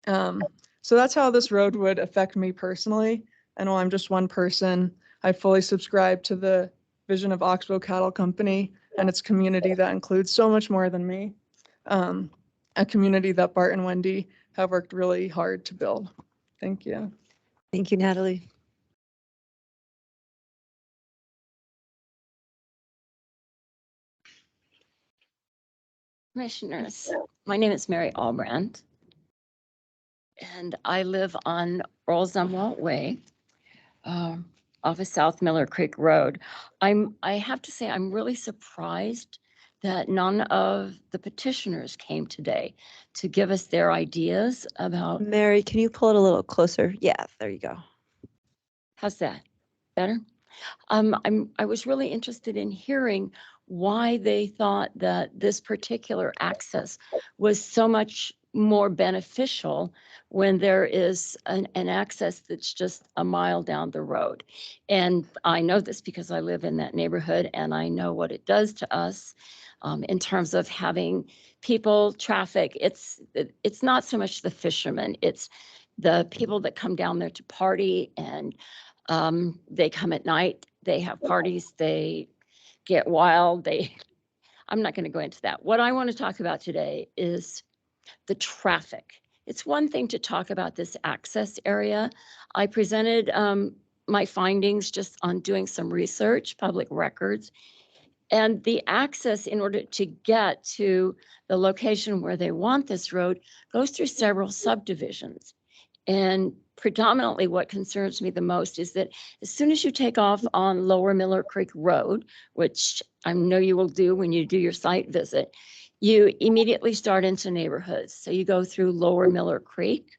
So that's how this road would affect me personally. And while I'm just one person, I fully subscribe to the vision of Oxbow Cattle Company and its community that includes so much more than me. A community that Bart and Wendy have worked really hard to build. Thank you. Thank you, Natalie. Commissioners, my name is Mary Albrandt, and I live on Earl Zumwalt Way, off of South Miller Creek Road. I have to say, I'm really surprised that none of the petitioners came today to give us their ideas about. Mary, can you pull it a little closer? Yeah, there you go. How's that? Better? I was really interested in hearing why they thought that this particular access was so much more beneficial when there is an access that's just a mile down the road. And I know this because I live in that neighborhood and I know what it does to us in terms of having people, traffic. It's not so much the fishermen, it's the people that come down there to party, and they come at night, they have parties, they get wild, I'm not going to go into that. What I want to talk about today is the traffic. It's one thing to talk about this access area. I presented my findings just on doing some research, public records, and the access in order to get to the location where they want this road goes through several subdivisions. And predominantly what concerns me the most is that as soon as you take off on Lower Miller Creek Road, which I know you will do when you do your site visit, you immediately start into neighborhoods. So you go through Lower Miller Creek.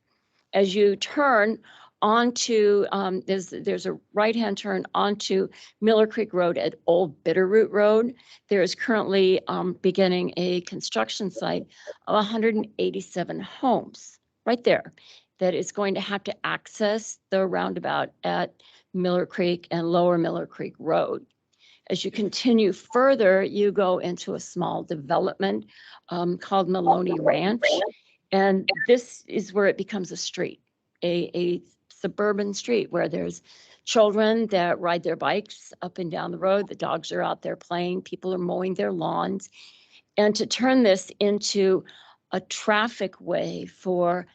As you turn onto, there's a right-hand turn onto Miller Creek Road at Old Bitterroot Road. There is currently beginning a construction site of 187 homes right there that is going to have to access the roundabout at Miller Creek and Lower Miller Creek Road. As you continue further, you go into a small development called Maloney Ranch. And this is where it becomes a street, a suburban street where there's children that ride their bikes up and down the road. The dogs are out there playing, people are mowing their lawns. And to turn this into a traffic way for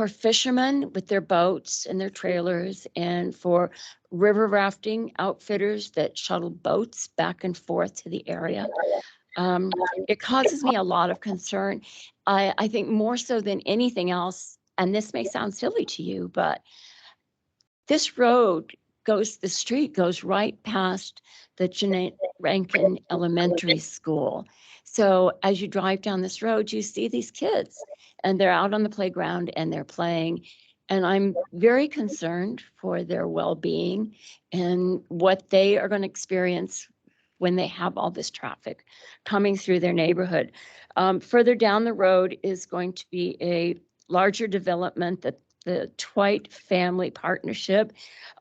fishermen with their boats and their trailers, and for river rafting outfitters that shuttle boats back and forth to the area. It causes me a lot of concern. I think more so than anything else, and this may sound silly to you, but this road the street goes right past the Jeanette Rankin Elementary School. So as you drive down this road, you see these kids and they're out on the playground and they're playing. And I'm very concerned for their well-being and what they are going to experience when they have all this traffic coming through their neighborhood. Further down the road is going to be a larger development that the Twite Family Partnership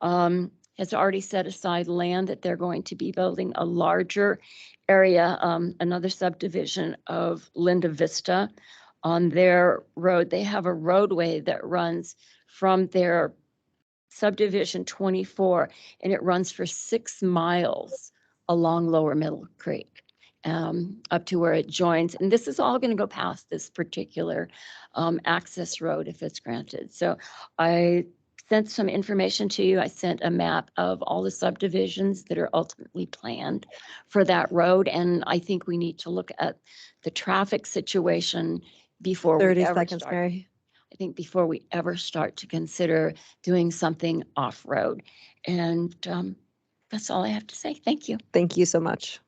has already set aside land that they're going to be building a larger area, another subdivision of Linda Vista. On their road, they have a roadway that runs from their subdivision 24, and it runs for 6 miles along Lower Middle Creek up to where it joins. And this is all going to go past this particular access road if it's granted. So I sent some information to you. I sent a map of all the subdivisions that are ultimately planned for that road. And I think we need to look at the traffic situation before 30 we ever seconds, start. Mary. I think before we ever start to consider doing something off-road. And That's all I have to say. Thank you. Thank you so much.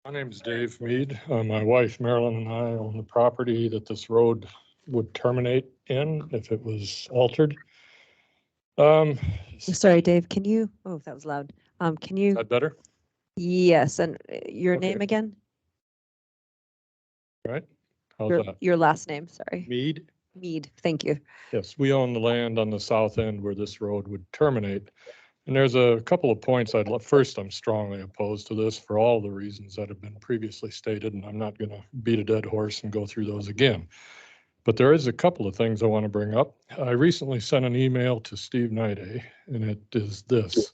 My name is Dave Mead. My wife Marilyn and I own the property that this road would terminate in if it was altered. Sorry, Dave, can you, oh, that was loud. Can you? Is that better? Yes, and your Okay. name again? Right? How's Your, that? your last name, sorry. Mead? Mead, thank you. Yes, we own the land on the south end where this road would terminate. And there's a couple of points first, I'm strongly opposed to this for all the reasons that have been previously stated, and I'm not going to beat a dead horse and go through those again. But there is a couple of things I want to bring up. I recently sent an email to Steve Nide, and it is this.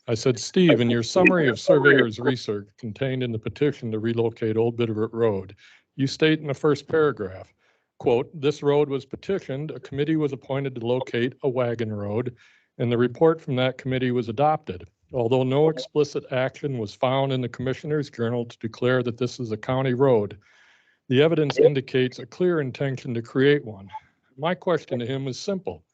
I said, Steve, in your summary of surveyor's research contained in the petition to relocate Old Bitterroot Road, you state in the first paragraph, quote, this road was petitioned, a committee was appointed to locate a wagon road, and the report from that committee was adopted. Although no explicit action was found in the Commissioner's Journal to declare that this is a county road, the evidence indicates a clear intention to create one. My question to him is simple.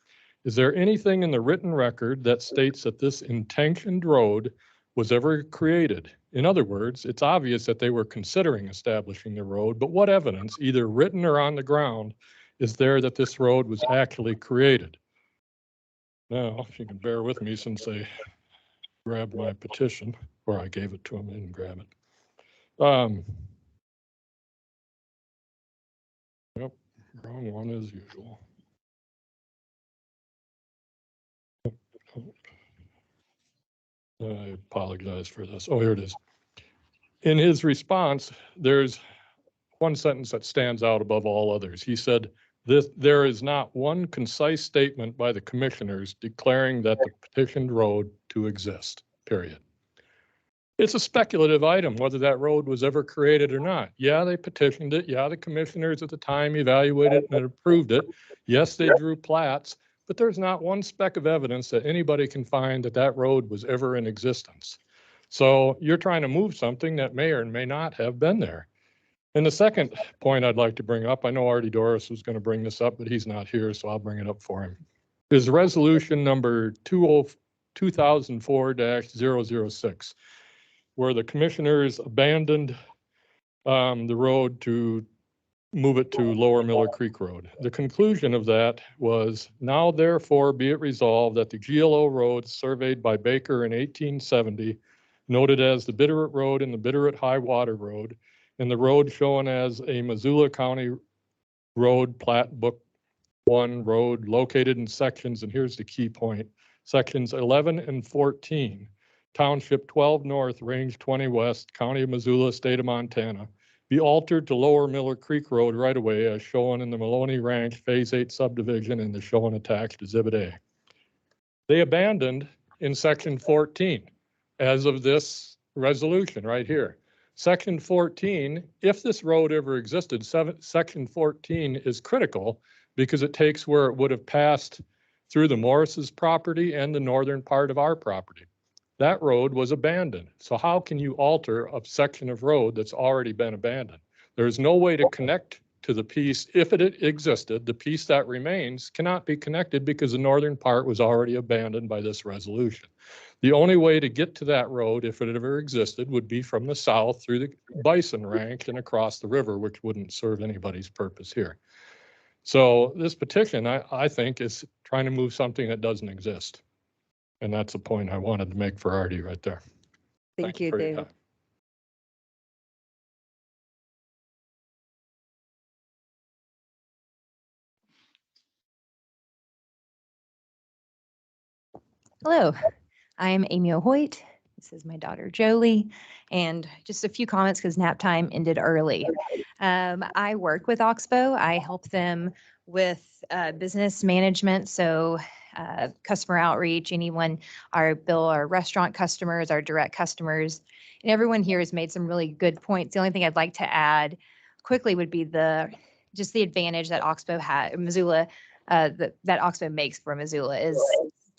Is there anything in the written record that states that this intentioned road was ever created? In other words, it's obvious that they were considering establishing the road, but what evidence, either written or on the ground, is there that this road was actually created? Now, if you can bear with me since they grabbed my petition, or I gave it to them, they didn't grab it. Yep, wrong one as usual. I apologize for this. Oh, here it is. In his response, there's one sentence that stands out above all others. He said, there is not one concise statement by the commissioners declaring that the petitioned road to exist, period. It's a speculative item whether that road was ever created or not. Yeah, they petitioned it. Yeah, the commissioners at the time evaluated it and approved it. Yes, they drew plats, but there's not one speck of evidence that anybody can find that that road was ever in existence. So you're trying to move something that may or may not have been there. And the second point I'd like to bring up, I know Artie Doris was going to bring this up, but he's not here, so I'll bring it up for him, is resolution number 2004-006, where the commissioners abandoned the road to move it to Lower Miller Creek Road. The conclusion of that was, now therefore be it resolved that the GLO road surveyed by Baker in 1870, noted as the Bitterroot Road and the Bitterroot High Water Road, and the road shown as a Missoula County Road Plat Book 1 road located in sections, and here's the key point, sections 11 and 14, Township 12 North, Range 20 West, County of Missoula, State of Montana, be altered to Lower Miller Creek Road right away as shown in the Maloney Ranch Phase 8 subdivision and the shown attached Exhibit A. They abandoned in section 14 as of this resolution right here. Section 14, if this road ever existed, section 14 is critical because it takes where it would have passed through the Morris's property and the northern part of our property. That road was abandoned. So how can you alter a section of road that's already been abandoned? There's no way to connect to the piece. If it existed, the piece that remains cannot be connected because the northern part was already abandoned by this resolution. The only way to get to that road, if it ever existed, would be from the south through the Bison Ranch and across the river, which wouldn't serve anybody's purpose here. So this petition, I think, is trying to move something that doesn't exist. And that's the point I wanted to make for Artie right there. Thank you, for your David. time. Hello, I'm Amy O'Hoyt. This is my daughter Jolie, and just a few comments because nap time ended early. I work with Oxbow. I help them with business management, so customer outreach, anyone, our restaurant customers, our direct customers, and everyone here has made some really good points. The only thing I'd like to add quickly would be just the advantage that Oxbow Missoula, that Oxbow makes for Missoula is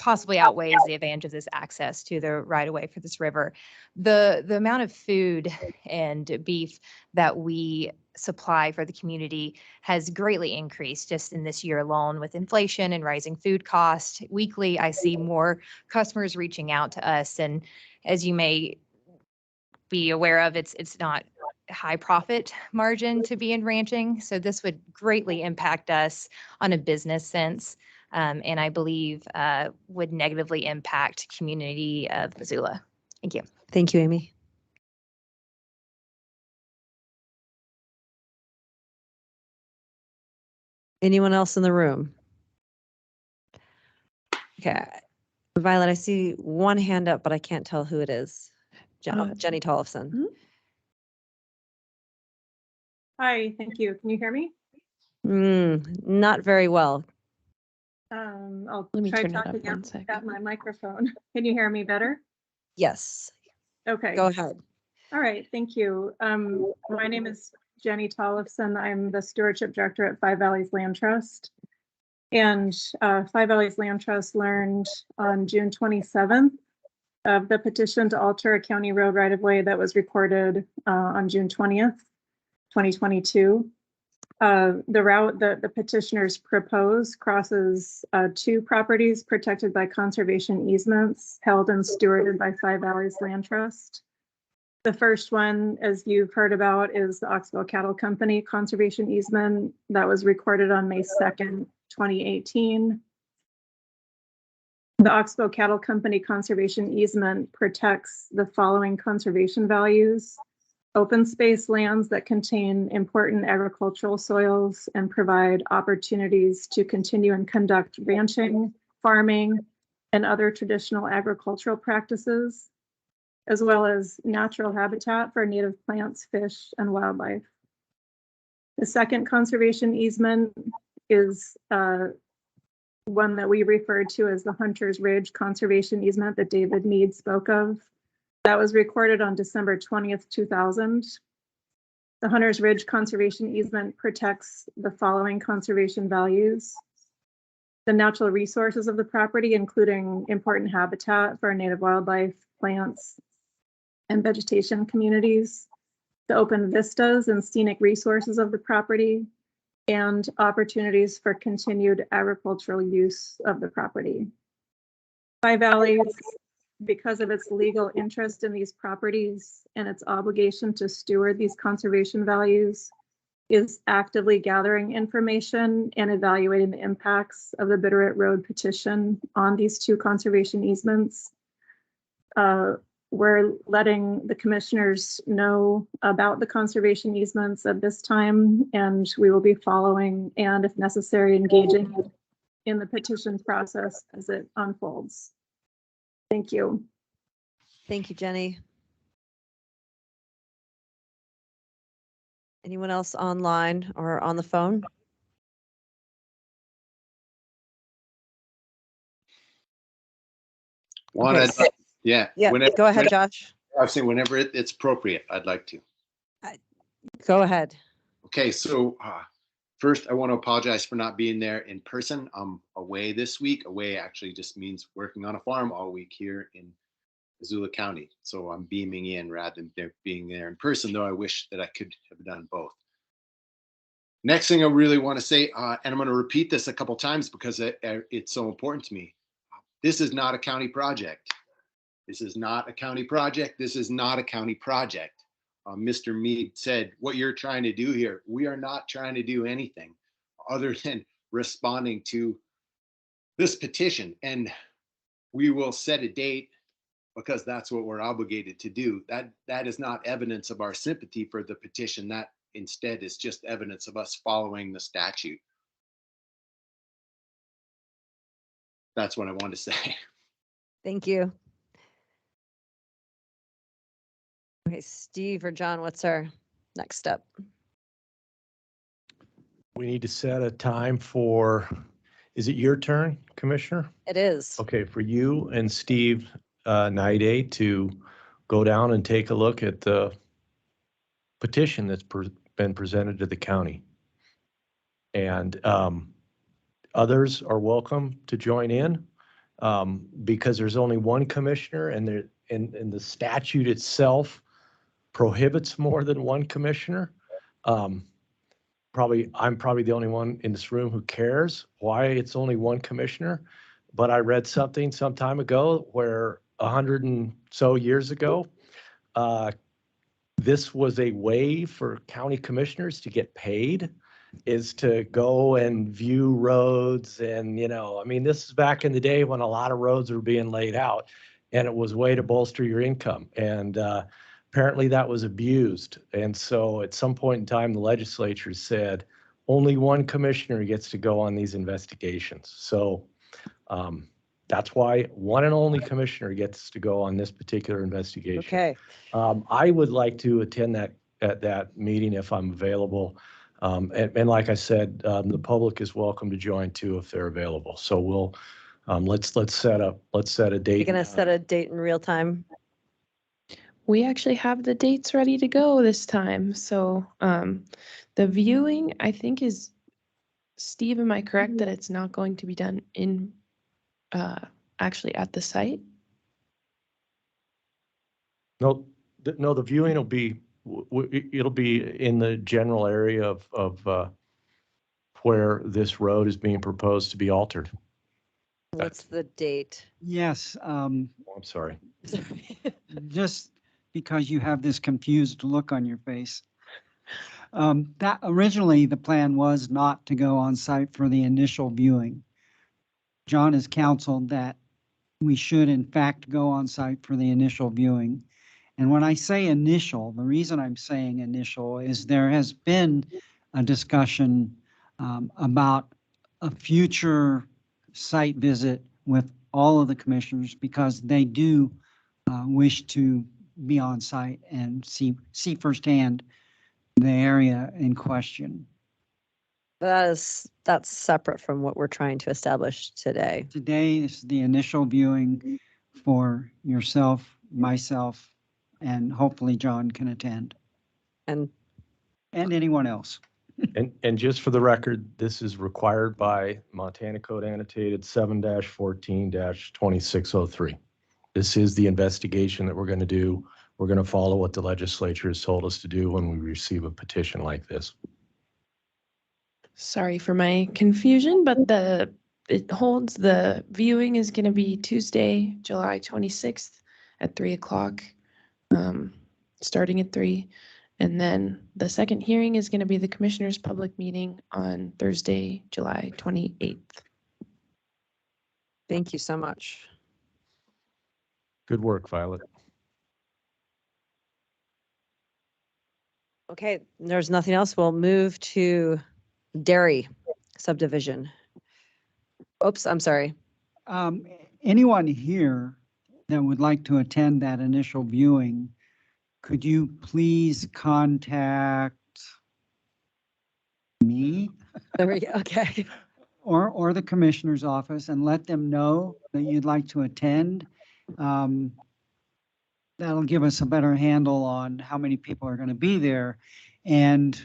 possibly outweighs the advantage of this access to the right of way for this river. The amount of food and beef that we supply for the community has greatly increased just in this year alone with inflation and rising food costs. Weekly, I see more customers reaching out to us, and as you may be aware of, it's not high profit margin to be in ranching. So this would greatly impact us on a business sense, and I believe would negatively impact community of Missoula. Thank you. Thank you, Amy. Anyone else in the room? Okay. Violet, I see one hand up, but I can't tell who it is. Jenny Tollefson. Hi, thank you. Can you hear me? Not very well. I'll Let me try turn it up talking one up second. at my microphone. Can you hear me better? Yes. Okay. Go ahead. All right, thank you. My name is Jenny Tollefson. I'm the Stewardship Director at Five Valleys Land Trust. And Five Valleys Land Trust learned on June 27th of the petition to alter a county road right-of-way that was recorded on June 20th, 2022. The route that the petitioners propose crosses two properties protected by conservation easements held and stewarded by Five Valleys Land Trust. The first one, as you've heard about, is the Oxbow Cattle Company conservation easement that was recorded on May 2nd, 2018. The Oxbow Cattle Company conservation easement protects the following conservation values: open space lands that contain important agricultural soils and provide opportunities to continue and conduct ranching, farming, and other traditional agricultural practices, as well as natural habitat for native plants, fish, and wildlife. The second conservation easement is one that we refer to as the Hunter's Ridge Conservation Easement that David Mead spoke of. That was recorded on December 20th, 2000. The Hunter's Ridge Conservation Easement protects the following conservation values: the natural resources of the property, including important habitat for native wildlife, plants, and vegetation communities, the open vistas and scenic resources of the property, and opportunities for continued agricultural use of the property. Five Valleys, because of its legal interest in these properties and its obligation to steward these conservation values, is actively gathering information and evaluating the impacts of the Bitterroot Road petition on these two conservation easements. We're letting the commissioners know about the conservation easements at this time, and we will be following and, if necessary, engaging in the petition process as it unfolds. Thank you. Thank you, Jenny. Anyone else online or on the phone? Okay. Yeah. Go ahead, Josh. I say whenever it's appropriate, I'd like to. Go ahead. Okay, so first I want to apologize for not being there in person. I'm away this week. Away actually just means working on a farm all week here in Missoula County. So I'm beaming in rather than being there in person, though I wish that I could have done both. Next thing I really want to say, and I'm going to repeat this a couple times because it's so important to me. This is not a county project. This is not a county project. This is not a county project. Mr. Mead said, what you're trying to do here, we are not trying to do anything other than responding to this petition. And we will set a date because that's what we're obligated to do. That is not evidence of our sympathy for the petition. That instead is just evidence of us following the statute. That's what I wanted to say. Thank you. Okay, Steve or John, what's our next step? We need to set a time for, is it your turn, Commissioner? It is. Okay, for you and Steve Naide to go down and take a look at the petition that's been presented to the county. And others are welcome to join in. because there's only one commissioner and the statute itself prohibits more than one commissioner. I'm probably the only one in this room who cares why it's only one commissioner. But I read something some time ago where 100 and so years ago, this was a way for county commissioners to get paid, is to go and view roads. And, I mean, this is back in the day when a lot of roads were being laid out, and it was a way to bolster your income. And apparently that was abused. And so at some point in time, the legislature said only one commissioner gets to go on these investigations. So that's why one and only commissioner gets to go on this particular investigation. Okay. I would like to attend that meeting if I'm available. And like I said, the public is welcome to join too if they're available. So we'll let's set a date. You're gonna set a date in real time. We actually have the dates ready to go this time. So the viewing, I think, is, Steve, am I correct that it's not going to be done in actually at the site? No, the viewing will be it'll be in the general area of where this road is being proposed to be altered. What's the date? Yes, I'm sorry. just because you have this confused look on your face. That originally the plan was not to go on site for the initial viewing. John has counseled that we should in fact go on site for the initial viewing. And when I say initial, the reason I'm saying initial is there has been a discussion about a future site visit with all of the commissioners, because they do wish to be on site and see firsthand the area in question. That's separate from what we're trying to establish today. Today is the initial viewing for yourself, myself, and hopefully John can attend. And anyone else. And just for the record, this is required by Montana Code Annotated 7-14-2603. This is the investigation that we're going to do. We're going to follow what the legislature has told us to do when we receive a petition like this. Sorry for my confusion, but it holds the viewing is going to be Tuesday, July 26th at 3 o'clock, starting at 3. And then the second hearing is going to be the commissioner's public meeting on Thursday, July 28th. Thank you so much. Good work, Violet. Okay, there's nothing else. We'll move to Dairy subdivision. Oops, I'm sorry. Anyone here that would like to attend that initial viewing, could you please contact me? There we go. Okay. Or the commissioner's office and let them know that you'd like to attend. That'll give us a better handle on how many people are going to be there. And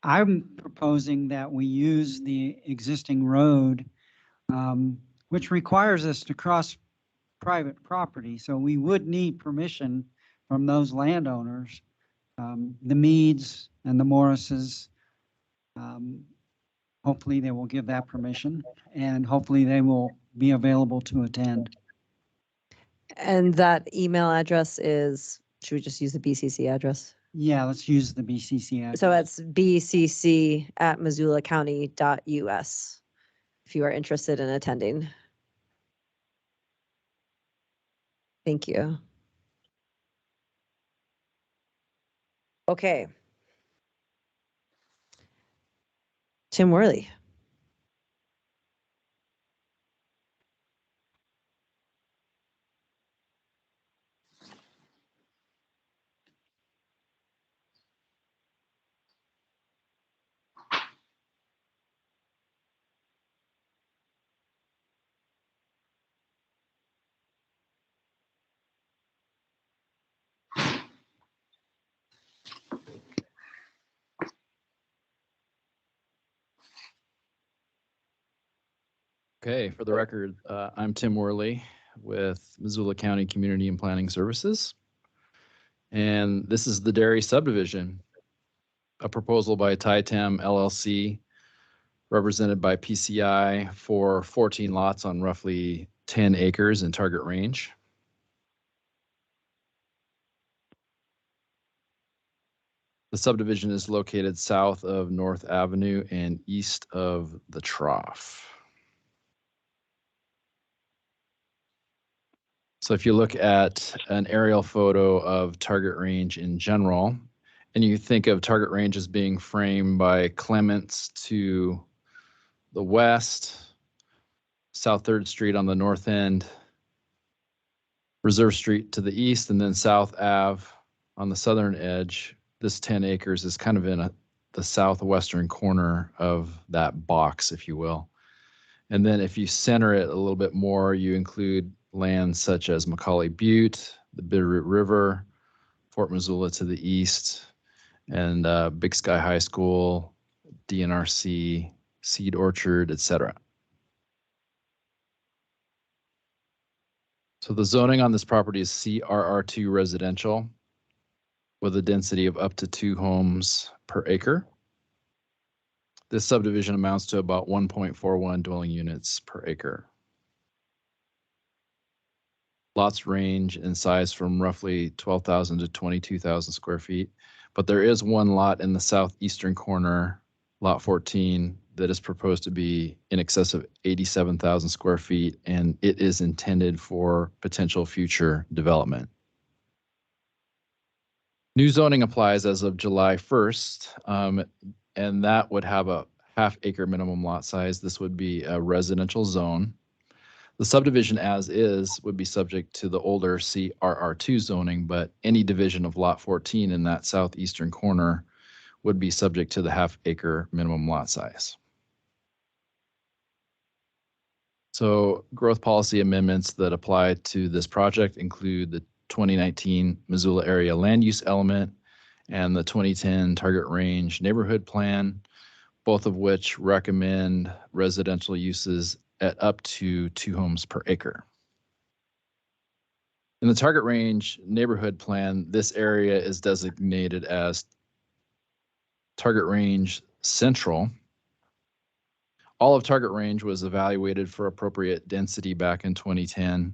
I'm proposing that we use the existing road, which requires us to cross private property. So we would need permission from those landowners, the Meads and the Morrises. Hopefully they will give that permission, and hopefully they will be available to attend. And that email address is, should we just use the BCC address? Yeah, let's use the BCC address. So it's bcc@missoulacounty.us if you are interested in attending. Thank you. Okay. Tim Worley. Okay, for the record, I'm Tim Worley with Missoula County Community and Planning Services. And this is the Dairy subdivision, a proposal by TITAM LLC, represented by PCI for 14 lots on roughly 10 acres in target range. The subdivision is located south of North Avenue and east of the Trough. So if you look at an aerial photo of target range in general, and you think of target range as being framed by Clements to the west, South 3rd Street on the north end, Reserve Street to the east, and then South Ave on the southern edge, this 10 acres is kind of in the southwestern corner of that box, if you will. And then if you center it a little bit more, you include lands such as Macaulay Butte, the Bitterroot River, Fort Missoula to the east, and Big Sky High School, DNRC, Seed Orchard, etc. So the zoning on this property is CRR2 residential with a density of up to 2 homes per acre. This subdivision amounts to about 1.41 dwelling units per acre. Lots range in size from roughly 12,000 to 22,000 square feet, but there is one lot in the southeastern corner, lot 14, that is proposed to be in excess of 87,000 square feet, and it is intended for potential future development. New zoning applies as of July 1st, and that would have a half-acre minimum lot size. This would be a residential zone. The subdivision as is would be subject to the older CRR2 zoning, but any division of lot 14 in that southeastern corner would be subject to the half-acre minimum lot size. So growth policy amendments that apply to this project include the 2019 Missoula Area Land Use Element and the 2010 Target Range Neighborhood Plan, both of which recommend residential uses at up to 2 homes per acre. In the Target Range Neighborhood Plan, this area is designated as Target Range Central. All of Target Range was evaluated for appropriate density back in 2010.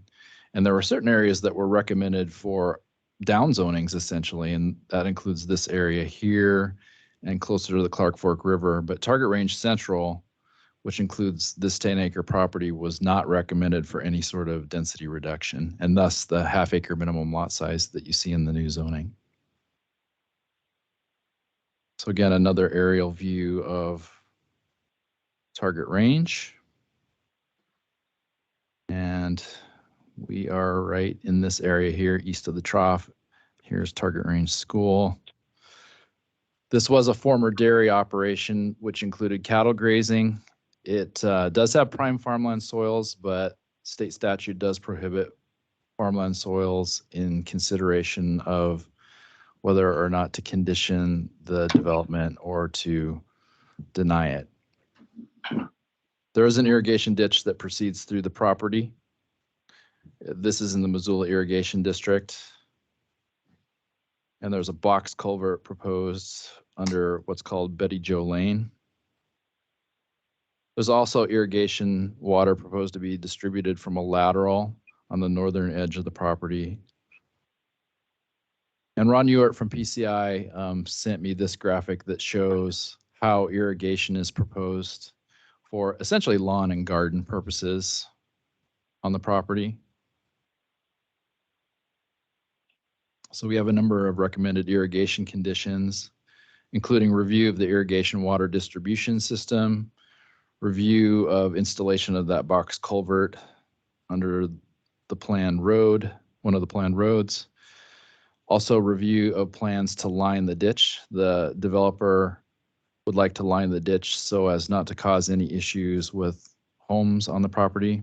And there were certain areas that were recommended for down zonings essentially, and that includes this area here and closer to the Clark Fork River. But Target Range Central, which includes this 10-acre property, was not recommended for any sort of density reduction, and thus the half-acre minimum lot size that you see in the new zoning. So again, another aerial view of Target Range. And we are right in this area here, east of the Trough. Here's Target Range School. This was a former dairy operation, which included cattle grazing. It does have prime farmland soils, but state statute does prohibit farmland soils in consideration of whether or not to condition the development or to deny it. There is an irrigation ditch that proceeds through the property. This is in the Missoula Irrigation District. And there's a box culvert proposed under what's called Betty Jo Lane. There's also irrigation water proposed to be distributed from a lateral on the northern edge of the property. And Ron Ewart from PCI sent me this graphic that shows how irrigation is proposed for essentially lawn and garden purposes on the property. So we have a number of recommended irrigation conditions, including review of the irrigation water distribution system, review of installation of that box culvert under the planned road, one of the planned roads. Also review of plans to line the ditch. The developer would like to line the ditch so as not to cause any issues with homes on the property.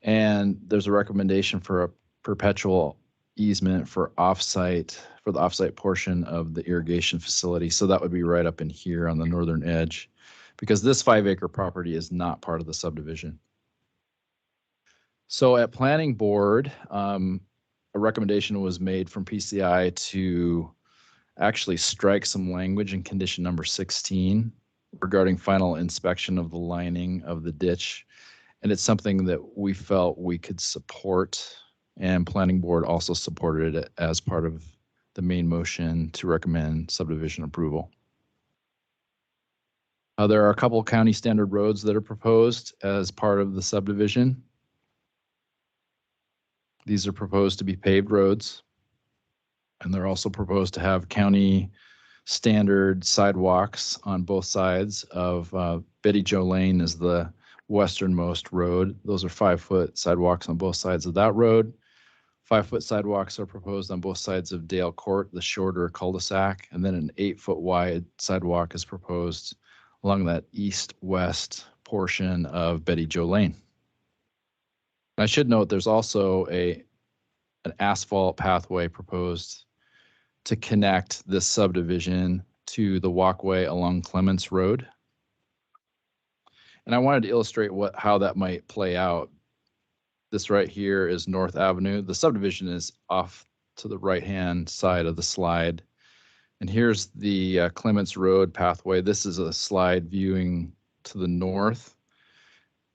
And there's a recommendation for a perpetual easement for the offsite portion of the irrigation facility. So that would be right up in here on the northern edge, because this 5-acre property is not part of the subdivision. So at planning board, a recommendation was made from PCI to actually strike some language in condition number 16 regarding final inspection of the lining of the ditch. And it's something that we felt we could support, and planning board also supported it as part of the main motion to recommend subdivision approval. There are a couple county standard roads that are proposed as part of the subdivision. These are proposed to be paved roads, and they're also proposed to have county standard sidewalks on both sides of Betty Jo Lane is the westernmost road. Those are 5-foot sidewalks on both sides of that road. 5-foot sidewalks are proposed on both sides of Dale Court, the shorter cul-de-sac, and then an 8-foot wide sidewalk is proposed along that east-west portion of Betty Jo Lane. I should note there's also an asphalt pathway proposed to connect this subdivision to the walkway along Clements Road. And I wanted to illustrate how that might play out. This right here is North Avenue. The subdivision is off to the right-hand side of the slide. And here's the Clements Road pathway. This is a slide viewing to the north.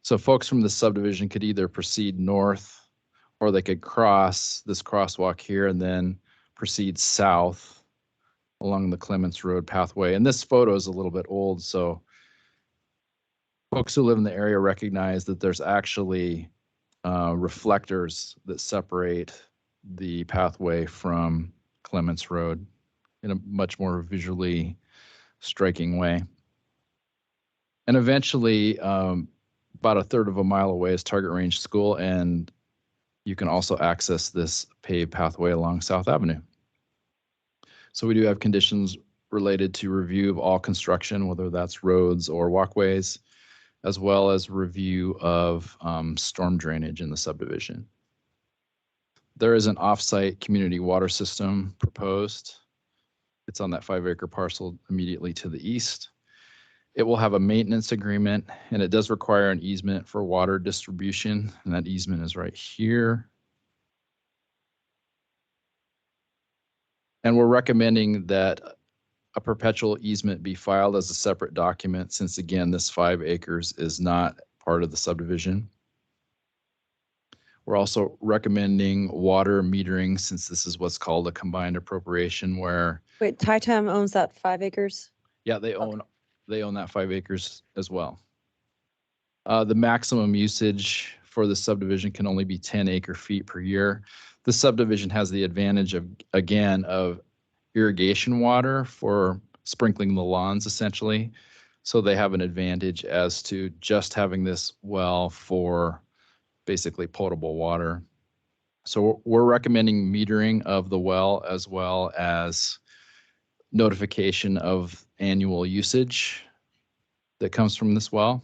So folks from the subdivision could either proceed north, or they could cross this crosswalk here and then proceed south along the Clements Road pathway. And this photo is a little bit old, so folks who live in the area recognize that there's actually reflectors that separate the pathway from Clements Road in a much more visually striking way. And eventually, about a third of a mile away is Target Range School, and you can also access this paved pathway along South Avenue. So we do have conditions related to review of all construction, whether that's roads or walkways, as well as review of storm drainage in the subdivision. There is an off-site community water system proposed. It's on that 5-acre parcel immediately to the east. It will have a maintenance agreement, and it does require an easement for water distribution, and that easement is right here. And we're recommending that a perpetual easement be filed as a separate document, since again, this 5 acres is not part of the subdivision. We're also recommending water metering, since this is what's called a combined appropriation where. Wait, Titam owns that 5 acres? Yeah, they own that 5 acres as well. The maximum usage for the subdivision can only be 10 acre-feet per year. The subdivision has the advantage of, again, of irrigation water for sprinkling the lawns essentially. So they have an advantage as to just having this well for basically potable water. So we're recommending metering of the well as well as notification of annual usage that comes from this well.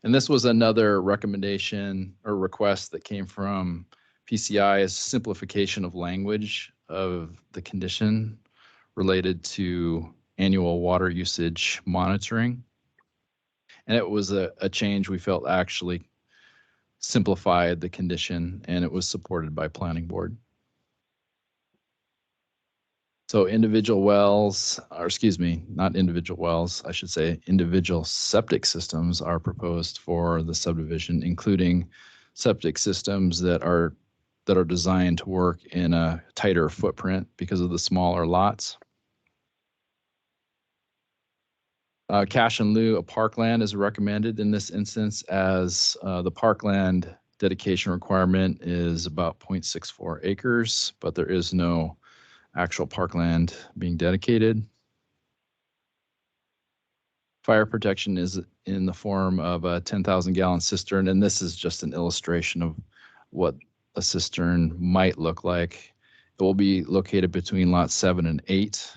And this was another recommendation or request that came from PCI, is simplification of language of the condition related to annual water usage monitoring. And it was a change we felt actually simplified the condition, and it was supported by planning board. So individual wells, or excuse me, not individual wells, I should say individual septic systems are proposed for the subdivision, including septic systems that are designed to work in a tighter footprint because of the smaller lots. Cash in lieu of parkland is recommended in this instance, as the parkland dedication requirement is about 0.64 acres, but there is no actual parkland being dedicated. Fire protection is in the form of a 10,000-gallon cistern, and this is just an illustration of what a cistern might look like. It will be located between lots 7 and 8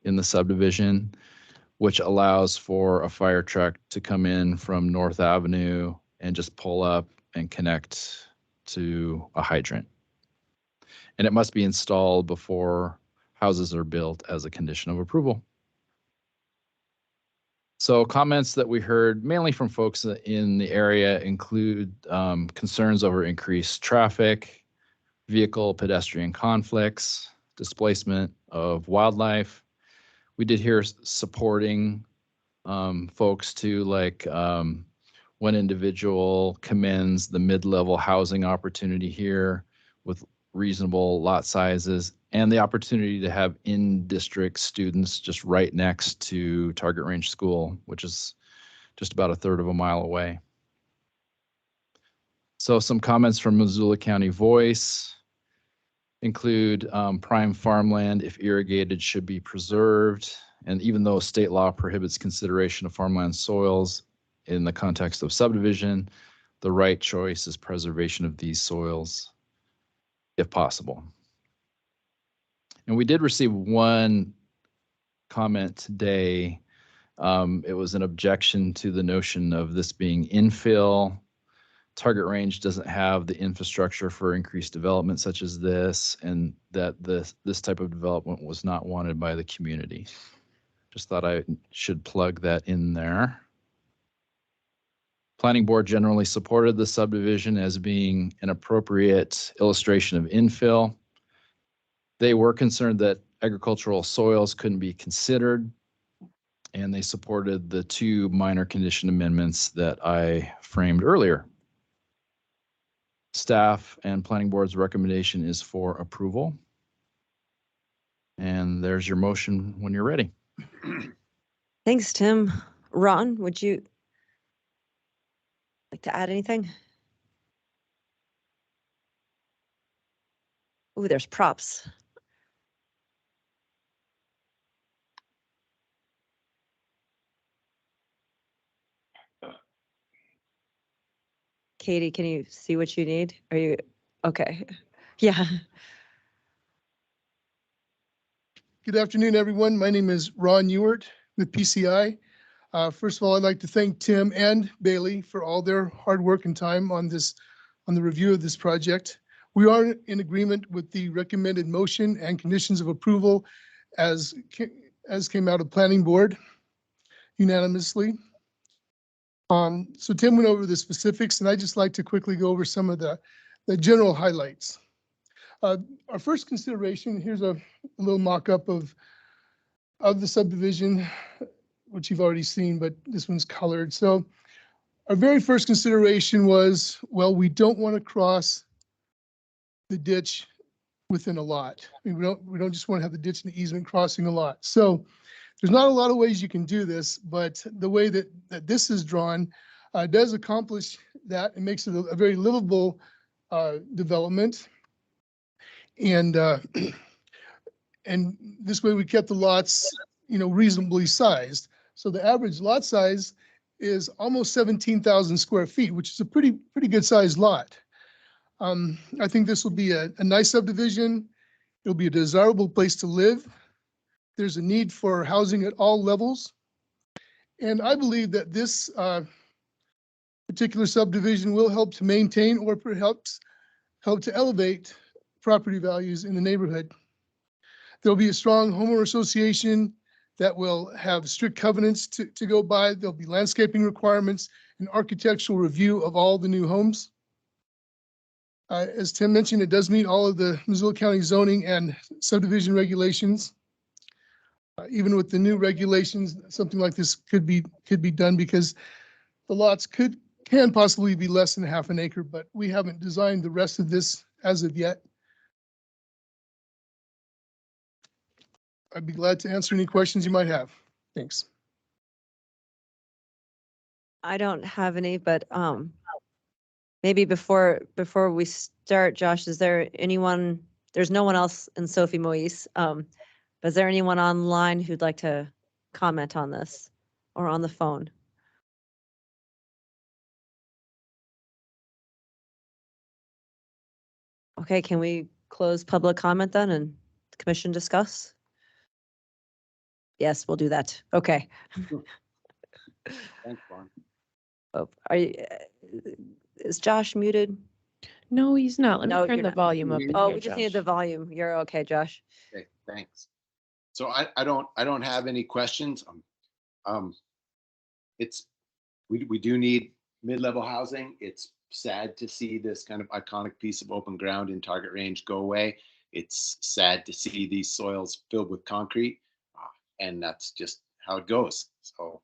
in the subdivision, which allows for a fire truck to come in from North Avenue and just pull up and connect to a hydrant. And it must be installed before houses are built as a condition of approval. So comments that we heard mainly from folks in the area include concerns over increased traffic, vehicle pedestrian conflicts, displacement of wildlife. We did hear supporting folks too, like one individual commends the mid-level housing opportunity here with reasonable lot sizes and the opportunity to have in-district students just right next to Target Range School, which is just about a third of a mile away. So some comments from Missoula County Voice include prime farmland, if irrigated, should be preserved. And even though state law prohibits consideration of farmland soils in the context of subdivision, the right choice is preservation of these soils, if possible. And we did receive one comment today. It was an objection to the notion of this being infill. Target Range doesn't have the infrastructure for increased development such as this, and that this type of development was not wanted by the community. Just thought I should plug that in there. Planning Board generally supported the subdivision as being an appropriate illustration of infill. They were concerned that agricultural soils couldn't be considered, and they supported the two minor condition amendments that I framed earlier. Staff and Planning Board's recommendation is for approval. And there's your motion when you're ready. Thanks, Tim. Ron, would you like to add anything? Ooh, there's props. Katie, can you see what you need? Are you okay? Yeah. Good afternoon, everyone. My name is Ron Ewert with PCI. First of all, I'd like to thank Tim and Bailey for all their hard work and time on the review of this project. We are in agreement with the recommended motion and conditions of approval as came out of Planning Board unanimously. So Tim went over the specifics, and I'd just like to quickly go over some of the general highlights. Our first consideration, here's a little mock-up of the subdivision, which you've already seen, but this one's colored. So our very first consideration was, well, we don't want to cross the ditch within a lot. I mean, we don't just want to have the ditch and the easement crossing a lot. So there's not a lot of ways you can do this, but the way that this is drawn does accomplish that. It makes it a very livable development. And this way we kept the lots, reasonably sized. So the average lot size is almost 17,000 square feet, which is a pretty good sized lot. I think this will be a nice subdivision. It'll be a desirable place to live. There's a need for housing at all levels. And I believe that this particular subdivision will help to maintain or perhaps help to elevate property values in the neighborhood. There'll be a strong homeowner association that will have strict covenants to go by. There'll be landscaping requirements and architectural review of all the new homes. As Tim mentioned, it does meet all of the Missoula County zoning and subdivision regulations. Even with the new regulations, something like this could be done because the lots can possibly be less than half an acre, but we haven't designed the rest of this as of yet. I'd be glad to answer any questions you might have. Thanks. I don't have any, but maybe before we start, Josh, is there anyone? There's no one else in Sophie Moise. But is there anyone online who'd like to comment on this or on the phone? Okay, can we close public comment then and the commission discuss? Yes, we'll do that. Okay. Thanks, Ron. Oh, is Josh muted? No, he's not. Let me No, turn you're the not. volume up. in Oh, here, we just Josh. needed the volume. You're okay, Josh. Okay, thanks. So I don't have any questions. we do need mid-level housing. It's sad to see this kind of iconic piece of open ground in target range go away. It's sad to see these soils filled with concrete, and that's just how it goes. So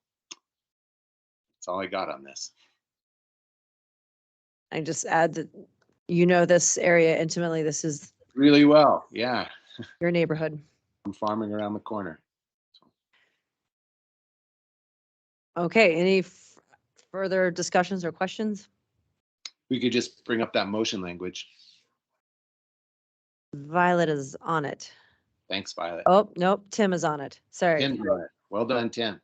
that's all I got on this. I just add that you know this area intimately. This is Really well, yeah. your neighborhood. I'm farming around the corner. Okay, any further discussions or questions? We could just bring up that motion language. Violet is on it. Thanks, Violet. Oh, nope, Tim is on it. Sorry. Tim's on it. Well done, Tim.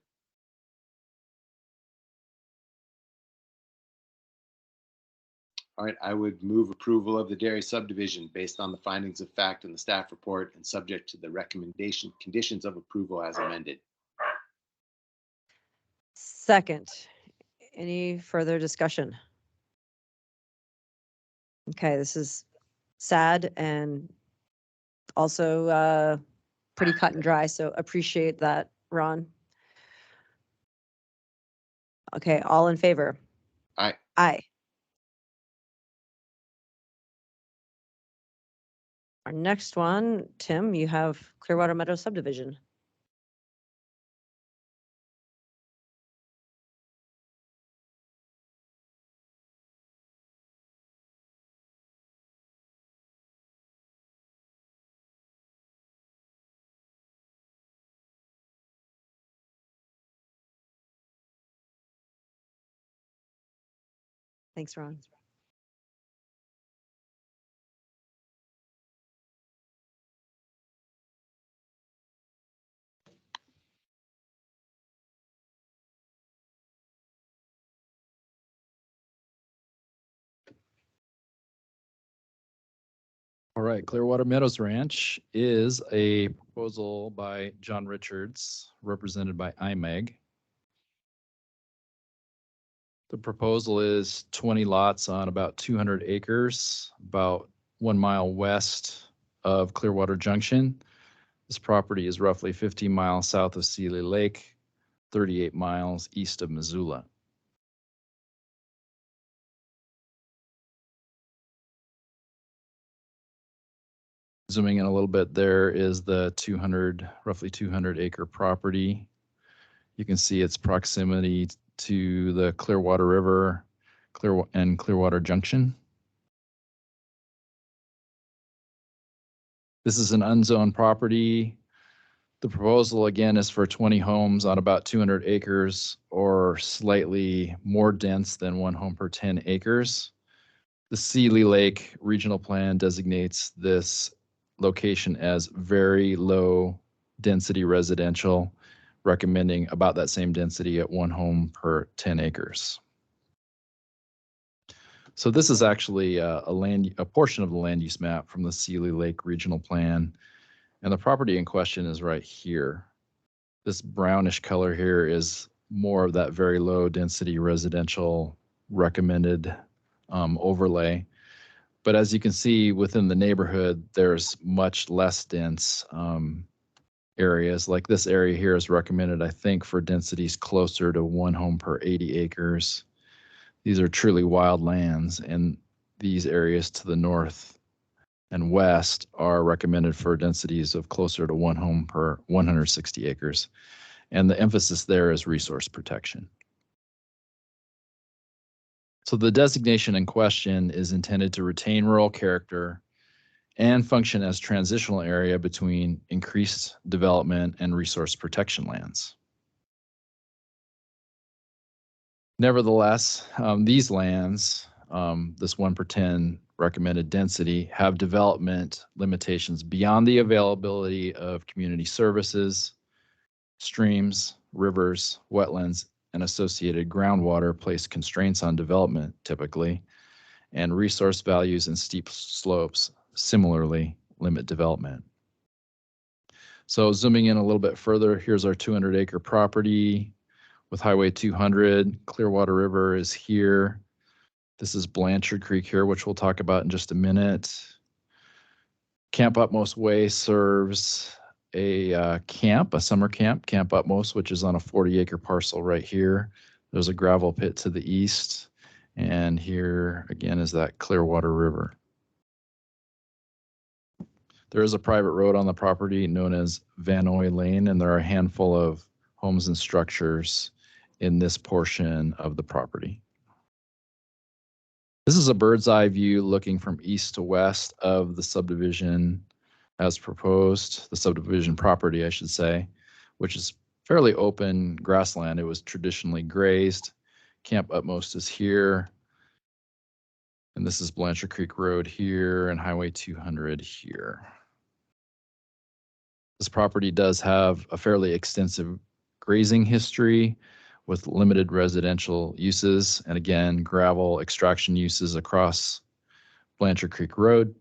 All right, I would move approval of the dairy subdivision based on the findings of fact in the staff report and subject to the recommendation conditions of approval as amended. Second, any further discussion? Okay, this is sad and also pretty cut and dry, so appreciate that, Ron. Okay, all in favor? Aye. Aye. Our next one, Tim, you have Clearwater Meadow subdivision. Thanks, Ron. All right, Clearwater Meadows Ranch is a proposal by John Richards, represented by IMEG. The proposal is 20 lots on about 200 acres, about 1 mile west of Clearwater Junction. This property is roughly 15 miles south of Seeley Lake, 38 miles east of Missoula. Zooming in a little bit, there is the roughly 200 acre property. You can see its proximity to the Clearwater River and Clearwater Junction. This is an unzoned property. The proposal again is for 20 homes on about 200 acres or slightly more dense than 1 home per 10 acres. The Seeley Lake Regional Plan designates this location as very low density residential, recommending about that same density at 1 home per 10 acres. So this is actually a portion of the land use map from the Seeley Lake Regional Plan. And the property in question is right here. This brownish color here is more of that very low density residential recommended overlay. But as you can see within the neighborhood, there's much less dense areas. Like this area here is recommended, I think, for densities closer to 1 home per 80 acres. These are truly wild lands, and these areas to the north and west are recommended for densities of closer to 1 home per 160 acres. And the emphasis there is resource protection. So the designation in question is intended to retain rural character and function as transitional area between increased development and resource protection lands. Nevertheless, these lands, this 1 per 10 recommended density, have development limitations beyond the availability of community services, streams, rivers, wetlands, and associated groundwater place constraints on development typically, and resource values and steep slopes similarly limit development. So zooming in a little bit further, here's our 200 acre property with Highway 200. Clearwater River is here. This is Blanchard Creek here, which we'll talk about in just a minute. Camp Utmost Way serves a summer camp, Camp Utmost, which is on a 40 acre parcel right here. There's a gravel pit to the east. And here again is that Clearwater River. There is a private road on the property known as Vanoy Lane, and there are a handful of homes and structures in this portion of the property. This is a bird's eye view looking from east to west of the subdivision as proposed, the subdivision property, I should say, which is fairly open grassland. It was traditionally grazed. Camp Utmost is here. And this is Blanchard Creek Road here and Highway 200 here. This property does have a fairly extensive grazing history with limited residential uses, and again, gravel extraction uses across Blanchard Creek Road.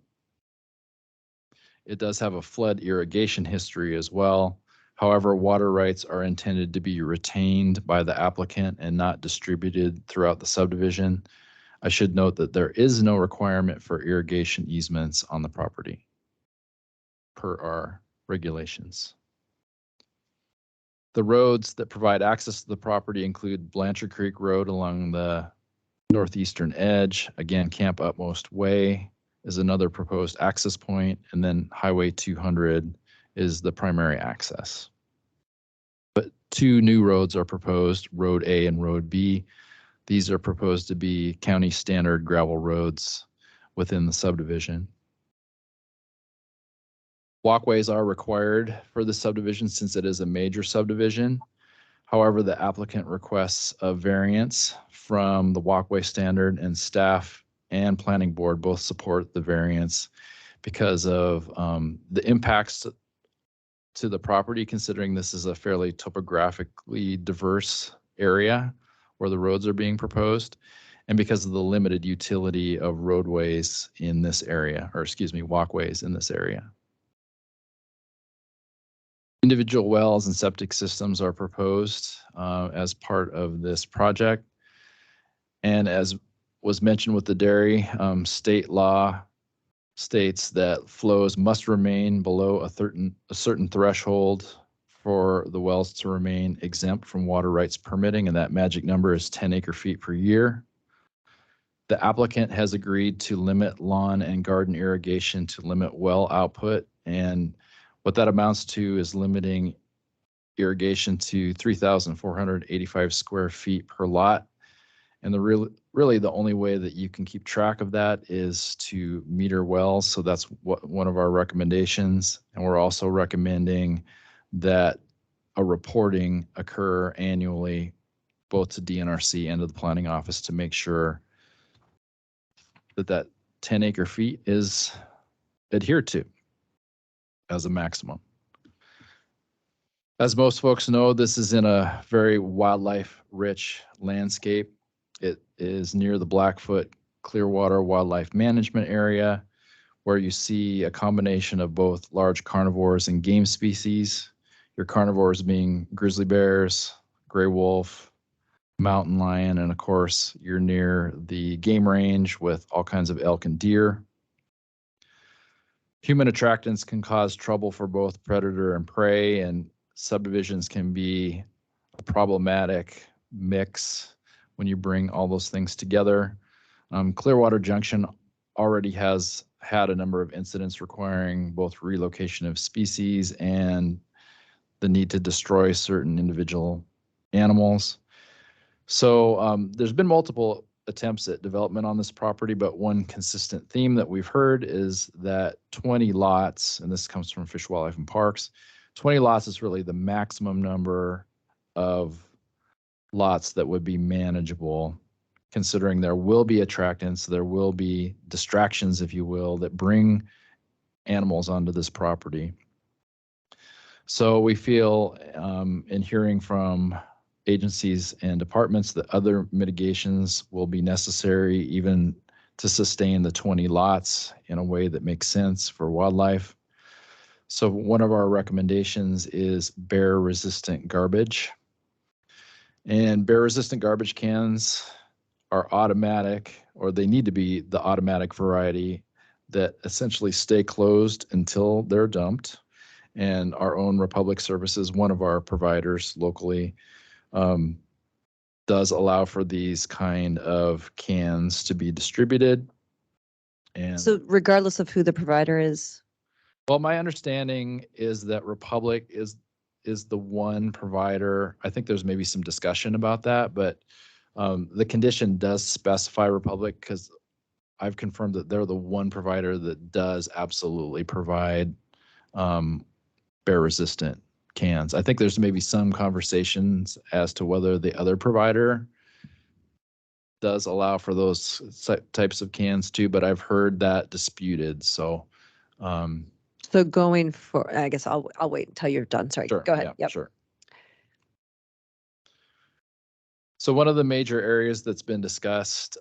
It does have a flood irrigation history as well. However, water rights are intended to be retained by the applicant and not distributed throughout the subdivision. I should note that there is no requirement for irrigation easements on the property per our regulations. The roads that provide access to the property include Blanchard Creek Road along the northeastern edge. Again, Camp Utmost Way is another proposed access point, and then Highway 200 is the primary access. But two new roads are proposed, Road A and Road B. These are proposed to be county standard gravel roads within the subdivision. Walkways are required for the subdivision since it is a major subdivision. However, the applicant requests a variance from the walkway standard, and staff and planning board both support the variance because of the impacts to the property, considering this is a fairly topographically diverse area where the roads are being proposed, and because of the limited utility of roadways in this area, or excuse me, walkways in this area. Individual wells and septic systems are proposed as part of this project. And as was mentioned with the dairy, state law states that flows must remain below a certain threshold for the wells to remain exempt from water rights permitting, and that magic number is 10 acre-feet per year. The applicant has agreed to limit lawn and garden irrigation to limit well output, and what that amounts to is limiting irrigation to 3,485 square feet per lot. And really the only way that you can keep track of that is to meter wells. So that's one of our recommendations. And we're also recommending that a reporting occur annually, both to DNRC and to the planning office, to make sure that 10 acre-feet is adhered to as a maximum. As most folks know, this is in a very wildlife-rich landscape. It is near the Blackfoot Clearwater Wildlife Management Area, where you see a combination of both large carnivores and game species. Your carnivores being grizzly bears, gray wolf, mountain lion, and of course, you're near the game range with all kinds of elk and deer. Human attractants can cause trouble for both predator and prey, and subdivisions can be a problematic mix when you bring all those things together. Clearwater Junction already has had a number of incidents requiring both relocation of species and the need to destroy certain individual animals. So there's been multiple attempts at development on this property, but one consistent theme that we've heard is that 20 lots, and this comes from Fish, Wildlife, and Parks, 20 lots is really the maximum number of lots that would be manageable, considering there will be attractants, there will be distractions, if you will, that bring animals onto this property. So we feel in hearing from agencies and departments that other mitigations will be necessary even to sustain the 20 lots in a way that makes sense for wildlife. So one of our recommendations is bear-resistant garbage. And bear-resistant garbage cans are automatic, or they need to be the automatic variety that essentially stay closed until they're dumped. And our own Republic Services, one of our providers locally, does allow for these kind of cans to be distributed. And So regardless of who the provider is, well, my understanding is that Republic is the one provider. I think there's maybe some discussion about that, but the condition does specify Republic because I've confirmed that they're the one provider that does absolutely provide bear resistant cans. I think there's maybe some conversations as to whether the other provider does allow for those types of cans too, but I've heard that disputed. So so going for, I guess I'll wait until you're done. Sorry, sure, go ahead. yeah, Yep. sure. So one of the major areas that's been discussed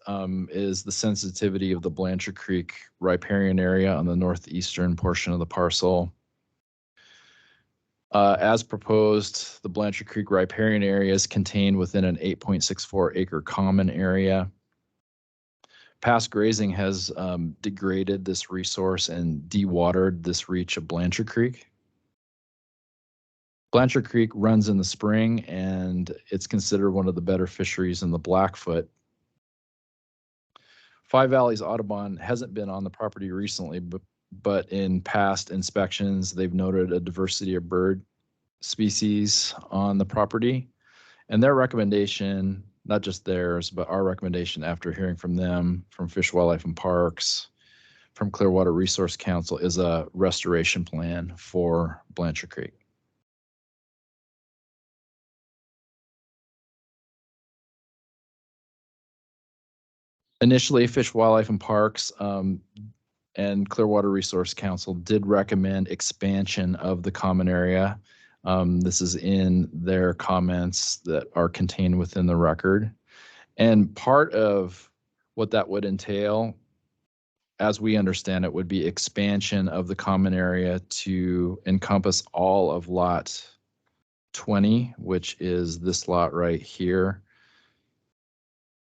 is the sensitivity of the Blanchard Creek riparian area on the northeastern portion of the parcel. As proposed, the Blanchard Creek riparian area is contained within an 8.64 acre common area. Past grazing has degraded this resource and dewatered this reach of Blanchard Creek. Blanchard Creek runs in the spring, and it's considered one of the better fisheries in the Blackfoot. Five Valleys Audubon hasn't been on the property recently, but in past inspections, they've noted a diversity of bird species on the property. And their recommendation, not just theirs, but our recommendation after hearing from them, from Fish, Wildlife and Parks, from Clearwater Resource Council, is a restoration plan for Blanchard Creek. Initially, Fish, Wildlife and Parks and Clearwater Resource Council did recommend expansion of the common area. This is in their comments that are contained within the record. And part of what that would entail, as we understand it, would be expansion of the common area to encompass all of lot 20, which is this lot right here,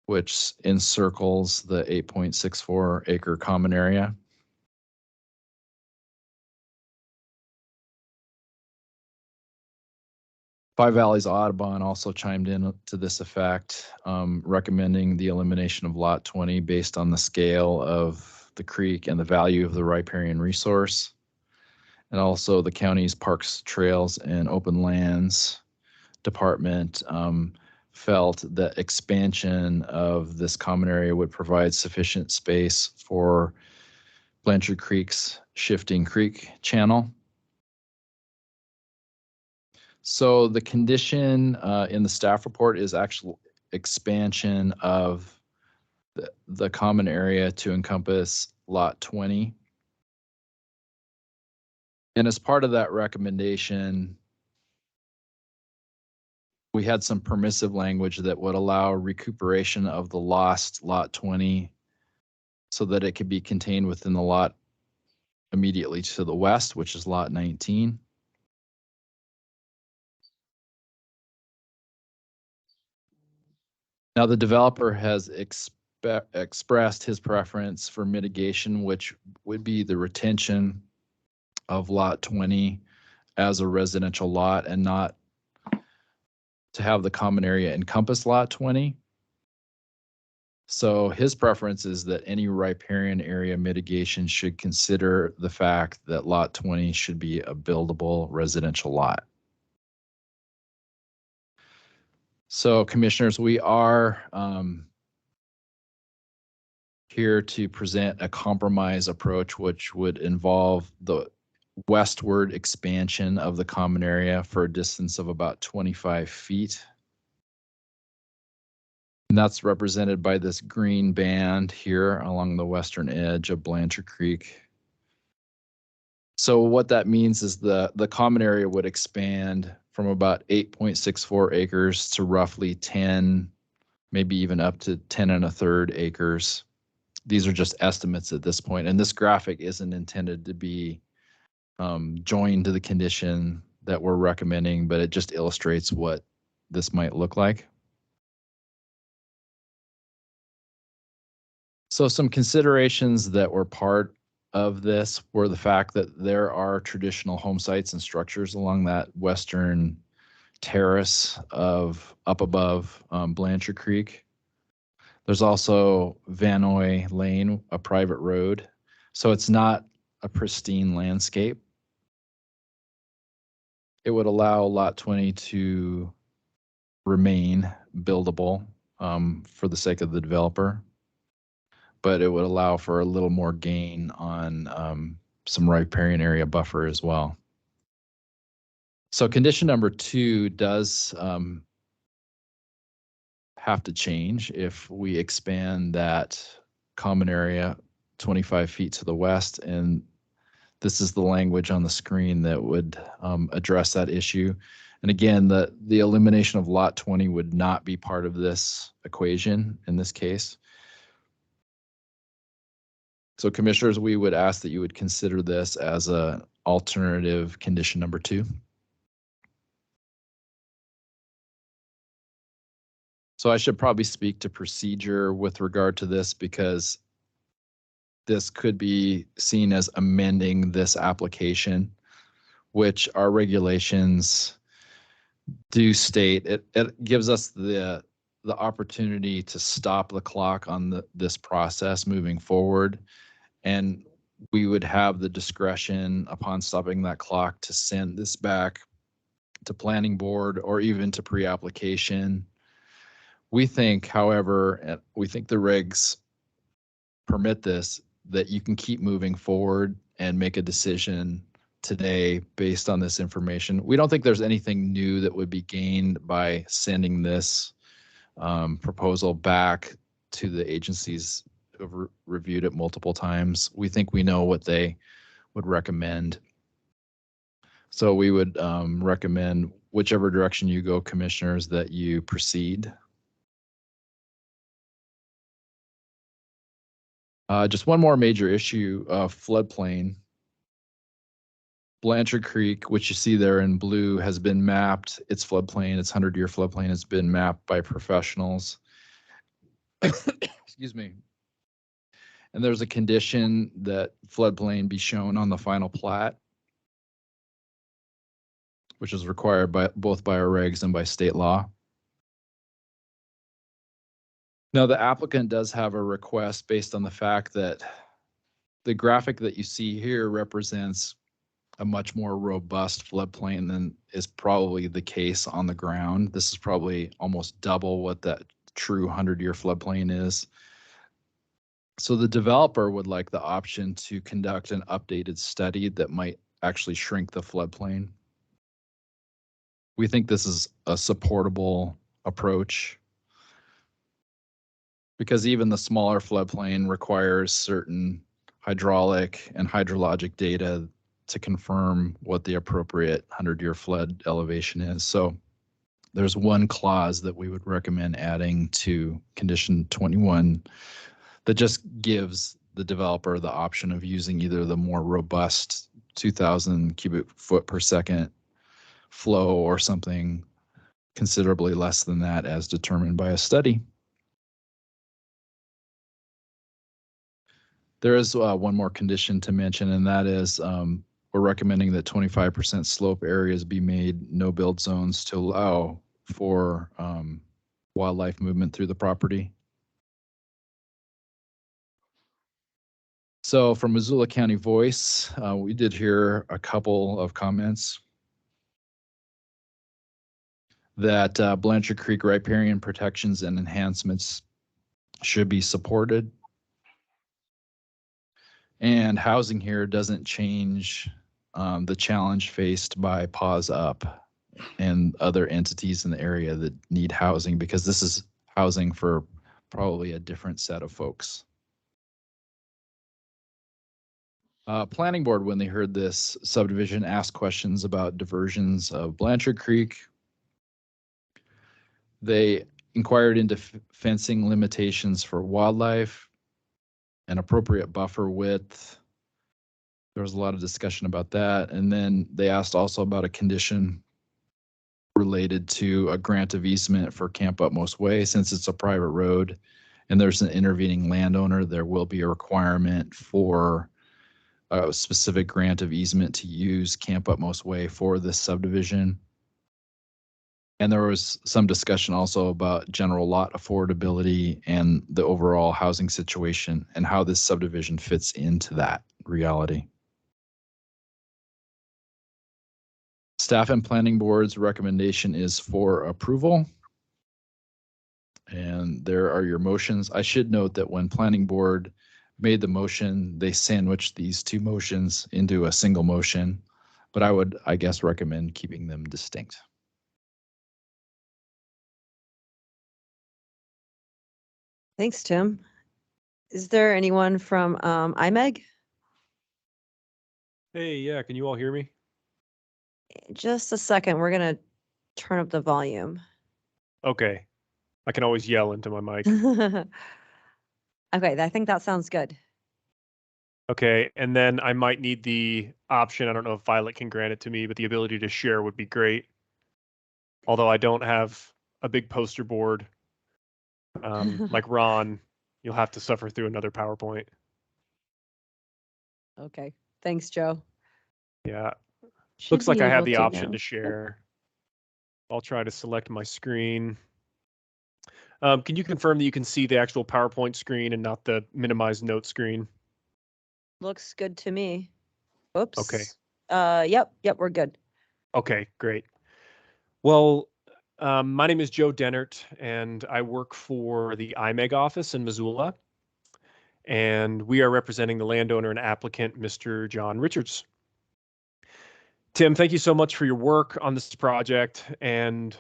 which encircles the 8.64 acre common area. Five Valleys Audubon also chimed in to this effect, recommending the elimination of lot 20 based on the scale of the creek and the value of the riparian resource. And also the county's Parks, Trails, and Open Lands Department felt that expansion of this common area would provide sufficient space for Blanchard Creek's shifting creek channel. So the condition in the staff report is actual expansion of the common area to encompass lot 20. And as part of that recommendation, we had some permissive language that would allow recuperation of the lost lot 20 so that it could be contained within the lot immediately to the west, which is lot 19. Now, the developer has expressed his preference for mitigation, which would be the retention of lot 20 as a residential lot and not to have the common area encompass lot 20. So his preference is that any riparian area mitigation should consider the fact that lot 20 should be a buildable residential lot. So commissioners, we are here to present a compromise approach, which would involve the westward expansion of the common area for a distance of about 25 feet. And that's represented by this green band here along the western edge of Blanchard Creek. So what that means is the common area would expand from about 8.64 acres to roughly 10, maybe even up to 10 1/3 acres. These are just estimates at this point, and this graphic isn't intended to be joined to the condition that we're recommending, but it just illustrates what this might look like. So some considerations that were part of this were the fact that there are traditional home sites and structures along that western terrace of up above Blanchard Creek. There's also Vanoy Lane, a private road. So it's not a pristine landscape. It would allow Lot 20 to remain buildable for the sake of the developer, but it would allow for a little more gain on some riparian area buffer as well. So condition number 2 does have to change if we expand that common area 25 feet to the west, and this is the language on the screen that would address that issue. And again, the elimination of Lot 20 would not be part of this equation in this case. So commissioners, we would ask that you would consider this as an alternative condition number 2. So I should probably speak to procedure with regard to this, because this could be seen as amending this application, which our regulations do state. It gives us the opportunity to stop the clock on this process moving forward. And we would have the discretion upon stopping that clock to send this back to planning board or even to pre-application. We think, however, we think the regs permit this, that you can keep moving forward and make a decision today based on this information. We don't think there's anything new that would be gained by sending this proposal back to the agencies who've reviewed it multiple times. We think we know what they would recommend. So we would recommend whichever direction you go, commissioners, that you proceed. Just one more major issue, floodplain. Blanchard Creek, which you see there in blue, has been mapped. Its floodplain, its 100-year floodplain, has been mapped by professionals. Excuse me. And there's a condition that floodplain be shown on the final plat, which is required by both by our regs and by state law. Now, the applicant does have a request based on the fact that the graphic that you see here represents a much more robust floodplain than is probably the case on the ground. This is probably almost double what that true 100-year floodplain is. So the developer would like the option to conduct an updated study that might actually shrink the floodplain. We think this is a supportable approach, because even the smaller floodplain requires certain hydraulic and hydrologic data to confirm what the appropriate 100-year flood elevation is. So there's one clause that we would recommend adding to condition 21 that just gives the developer the option of using either the more robust 2,000 cubic foot per second flow or something considerably less than that as determined by a study. There is one more condition to mention, and that is we're recommending that 25% slope areas be made no build zones to allow for wildlife movement through the property. So from Missoula County Voice, we did hear a couple of comments that Blanchard Creek riparian protections and enhancements should be supported. And housing here doesn't change the challenge faced by Paws Up and other entities in the area that need housing, because this is housing for probably a different set of folks. Planning board, when they heard this subdivision, asked questions about diversions of Blanchard Creek. They inquired into fencing limitations for wildlife, an appropriate buffer width. There was a lot of discussion about that. And then they asked also about a condition related to a grant of easement for Camp Utmost Way. Since it's a private road and there's an intervening landowner, there will be a requirement for a specific grant of easement to use Camp Utmost Way for this subdivision. And there was some discussion also about general lot affordability and the overall housing situation and how this subdivision fits into that reality. Staff and planning board's recommendation is for approval. And there are your motions. I should note that when planning board made the motion, they sandwiched these two motions into a single motion, but I would, I guess, recommend keeping them distinct. Thanks, Tim. Is there anyone from IMEG? Hey, yeah, can you all hear me? Just a second. We're going to turn up the volume. Okay. I can always yell into my mic. Okay, I think that sounds good. Okay, and then I might need the option, I don't know if Violet can grant it to me, but the ability to share would be great. Although I don't have a big poster board like Ron, you'll have to suffer through another PowerPoint. Okay, thanks, Joe. Yeah, Should looks like be I have able the to option now. to share. I'll try to select my screen. Can you confirm that you can see the actual PowerPoint screen and not the minimized note screen? Looks good to me. Oops. Okay. Yep, we're good. Okay, great. Well, my name is Joe Dennert, and I work for the IMEG office in Missoula. And we are representing the landowner and applicant, Mr. John Richards. Tim, thank you so much for your work on this project and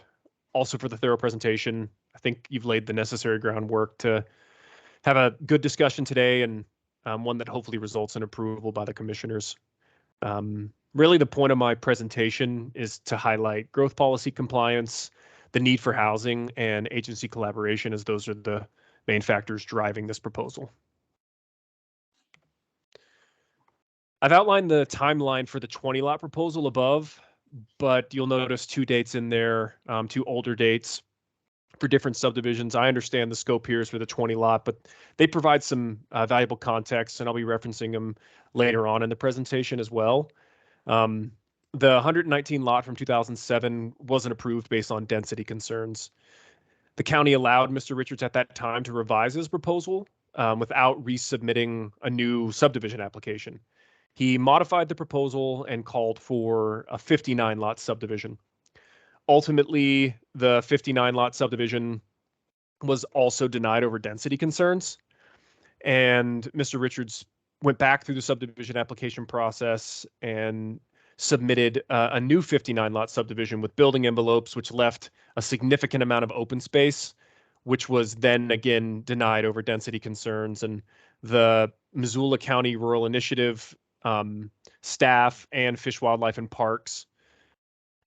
also for the thorough presentation. I think you've laid the necessary groundwork to have a good discussion today and one that hopefully results in approval by the commissioners. Really, the point of my presentation is to highlight growth policy compliance, the need for housing, and agency collaboration, as those are the main factors driving this proposal. I've outlined the timeline for the 20 lot proposal above, but you'll notice two dates in there, two older dates for different subdivisions. I understand the scope here is for the 20 lot, but they provide some valuable context, and I'll be referencing them later on in the presentation as well. The 119 lot from 2007 wasn't approved based on density concerns. The county allowed Mr. Richards at that time to revise his proposal without resubmitting a new subdivision application. He modified the proposal and called for a 59 lot subdivision. Ultimately, the 59 lot subdivision was also denied over density concerns. And Mr. Richards went back through the subdivision application process and submitted a new 59 lot subdivision with building envelopes, which left a significant amount of open space, which was then again denied over density concerns. And the Missoula County Rural Initiative staff and Fish, Wildlife, and Parks,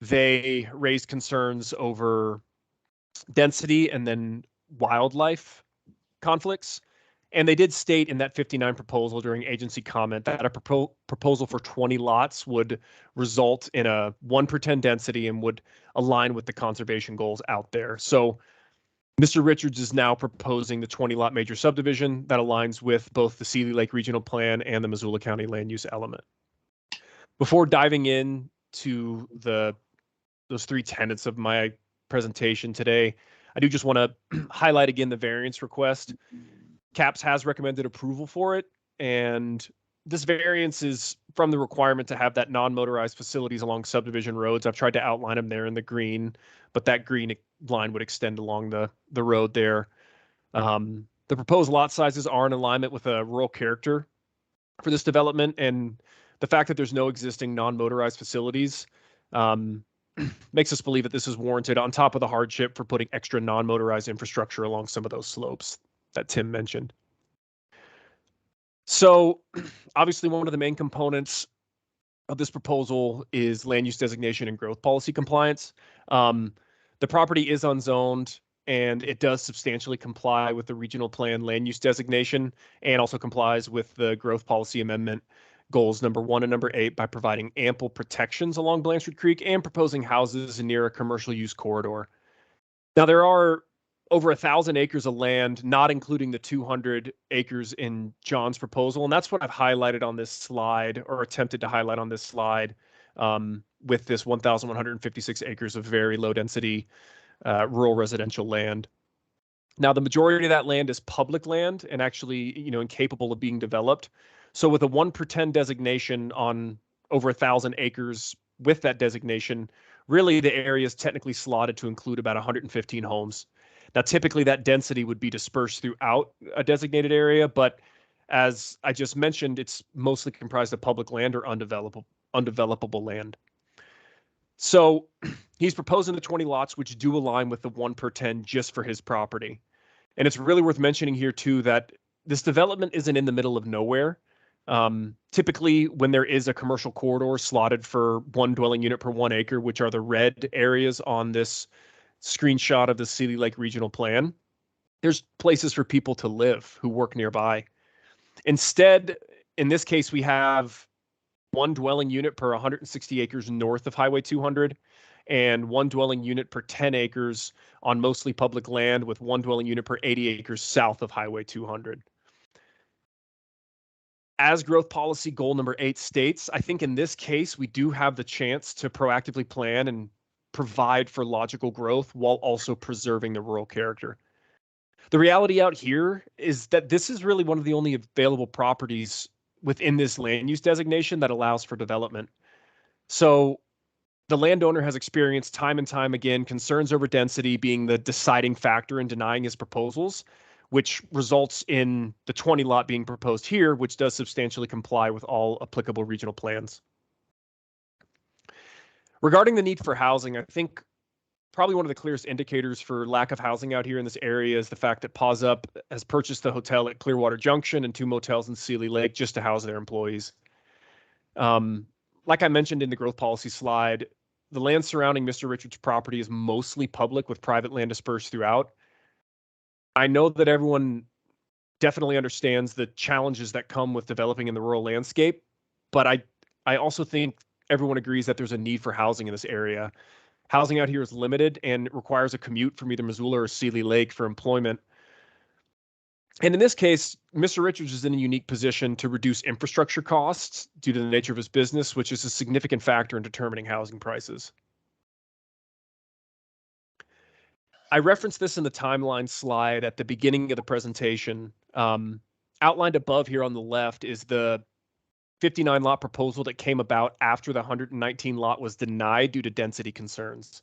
they raised concerns over density and then wildlife conflicts. And they did state in that 59 proposal during agency comment that a proposal for 20 lots would result in a 1/10 density and would align with the conservation goals out there. So Mr. Richards is now proposing the 20 lot major subdivision that aligns with both the Seeley Lake Regional Plan and the Missoula County land use element. Before diving in to those three tenets of my presentation today, I do just want to highlight again the variance request. CAPS has recommended approval for it, and this variance is from the requirement to have that non-motorized facilities along subdivision roads. I've tried to outline them there in the green, but that green line would extend along the road there. The proposed lot sizes are in alignment with a rural character for this development, and the fact that there's no existing non-motorized facilities makes us believe that this is warranted on top of the hardship for putting extra non-motorized infrastructure along some of those slopes that Tim mentioned. So obviously one of the main components of this proposal is land use designation and growth policy compliance. The property is unzoned and it does substantially comply with the regional plan land use designation and also complies with the growth policy amendment goals number 1 and number 8 by providing ample protections along Blanchard Creek and proposing houses near a commercial use corridor. Now there are over 1,000 acres of land, not including the 200 acres in John's proposal. And that's what I've highlighted on this slide, or attempted to highlight on this slide. with this 1,156 acres of very low density rural residential land. Now, the majority of that land is public land and actually, incapable of being developed. So with a 1/10 designation on over 1,000 acres with that designation, really the area is technically slotted to include about 115 homes. Now, typically that density would be dispersed throughout a designated area, but as I just mentioned, it's mostly comprised of public land or undevelopable land. So he's proposing the 20 lots, which do align with the 1/10 just for his property. And it's really worth mentioning here too that this development isn't in the middle of nowhere. Typically, when there is a commercial corridor slotted for 1 dwelling unit per 1 acre, which are the red areas on this screenshot of the Seeley Lake Regional Plan, there's places for people to live who work nearby. Instead, in this case, we have 1 dwelling unit per 160 acres north of Highway 200 and 1 dwelling unit per 10 acres on mostly public land with 1 dwelling unit per 80 acres south of Highway 200. As growth policy goal number 8 states, I think in this case, we do have the chance to proactively plan and provide for logical growth while also preserving the rural character. The reality out here is that this is really one of the only available properties within this land use designation that allows for development. So the landowner has experienced time and time again concerns over density being the deciding factor in denying his proposals, which results in the 20 lot being proposed here, which does substantially comply with all applicable regional plans. Regarding the need for housing, I think probably one of the clearest indicators for lack of housing out here in this area is the fact that Paws Up has purchased the hotel at Clearwater Junction and 2 motels in Seeley Lake just to house their employees. Like I mentioned in the growth policy slide, the land surrounding Mr. Richards' property is mostly public with private land dispersed throughout. I know that everyone definitely understands the challenges that come with developing in the rural landscape, but I also think everyone agrees that there's a need for housing in this area. Housing out here is limited and requires a commute from either Missoula or Seeley Lake for employment. And in this case, Mr. Richards is in a unique position to reduce infrastructure costs due to the nature of his business, which is a significant factor in determining housing prices. I referenced this in the timeline slide at the beginning of the presentation. Outlined above here on the left is the 59 lot proposal that came about after the 119 lot was denied due to density concerns.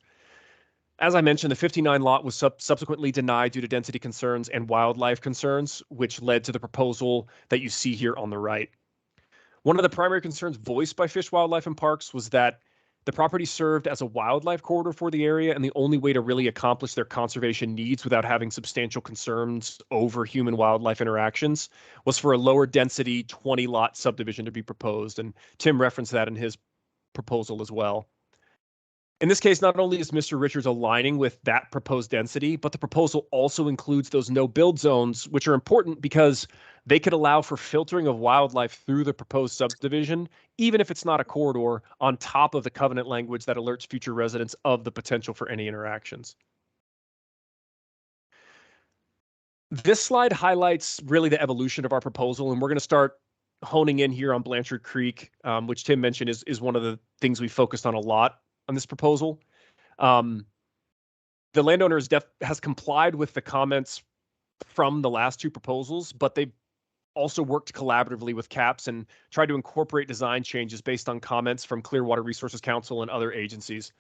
As I mentioned, the 59 lot was subsequently denied due to density concerns and wildlife concerns, which led to the proposal that you see here on the right. One of the primary concerns voiced by Fish, Wildlife, and Parks was that the property served as a wildlife corridor for the area, and the only way to really accomplish their conservation needs without having substantial concerns over human-wildlife interactions was for a lower density 20 lot subdivision to be proposed, and Tim referenced that in his proposal as well. In this case, not only is Mr. Richards aligning with that proposed density, but the proposal also includes those no-build zones, which are important because they could allow for filtering of wildlife through the proposed subdivision, even if it's not a corridor, on top of the covenant language that alerts future residents of the potential for any interactions. This slide highlights really the evolution of our proposal, and we're going to start honing in here on Blanchard Creek, which Tim mentioned is one of the things we focused on a lot on this proposal. The landowner has complied with the comments from the last 2 proposals, but they also worked collaboratively with CAPS and tried to incorporate design changes based on comments from Clearwater Resources Council and other agencies.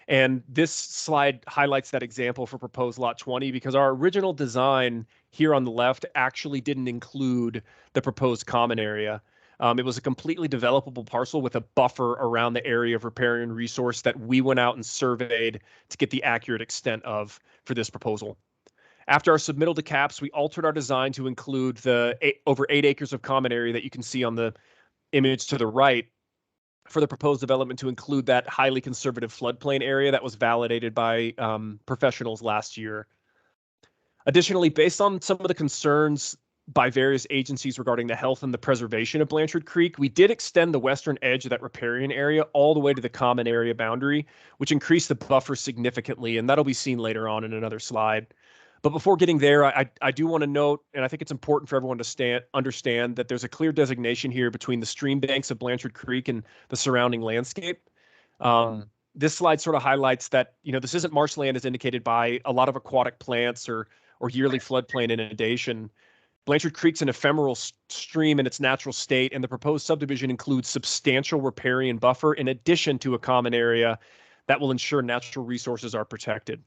And this slide highlights that example for proposed lot 20 because our original design here on the left actually didn't include the proposed common area. It was a completely developable parcel with a buffer around the area of riparian resource that we went out and surveyed to get the accurate extent of for this proposal. After our submittal to CAPS, we altered our design to include the over 8 acres of common area that you can see on the image to the right for the proposed development to include that highly conservative floodplain area that was validated by professionals last year. Additionally, based on some of the concerns by various agencies regarding the health and the preservation of Blanchard Creek, we did extend the western edge of that riparian area all the way to the common area boundary, which increased the buffer significantly, and that'll be seen later on in another slide. But before getting there, I do want to note, and I think it's important for everyone to understand that there's a clear designation here between the stream banks of Blanchard Creek and the surrounding landscape. This slide sort of highlights that, this isn't marshland as indicated by a lot of aquatic plants or yearly floodplain inundation. Blanchard Creek's an ephemeral stream in its natural state, and the proposed subdivision includes substantial riparian buffer in addition to a common area that will ensure natural resources are protected.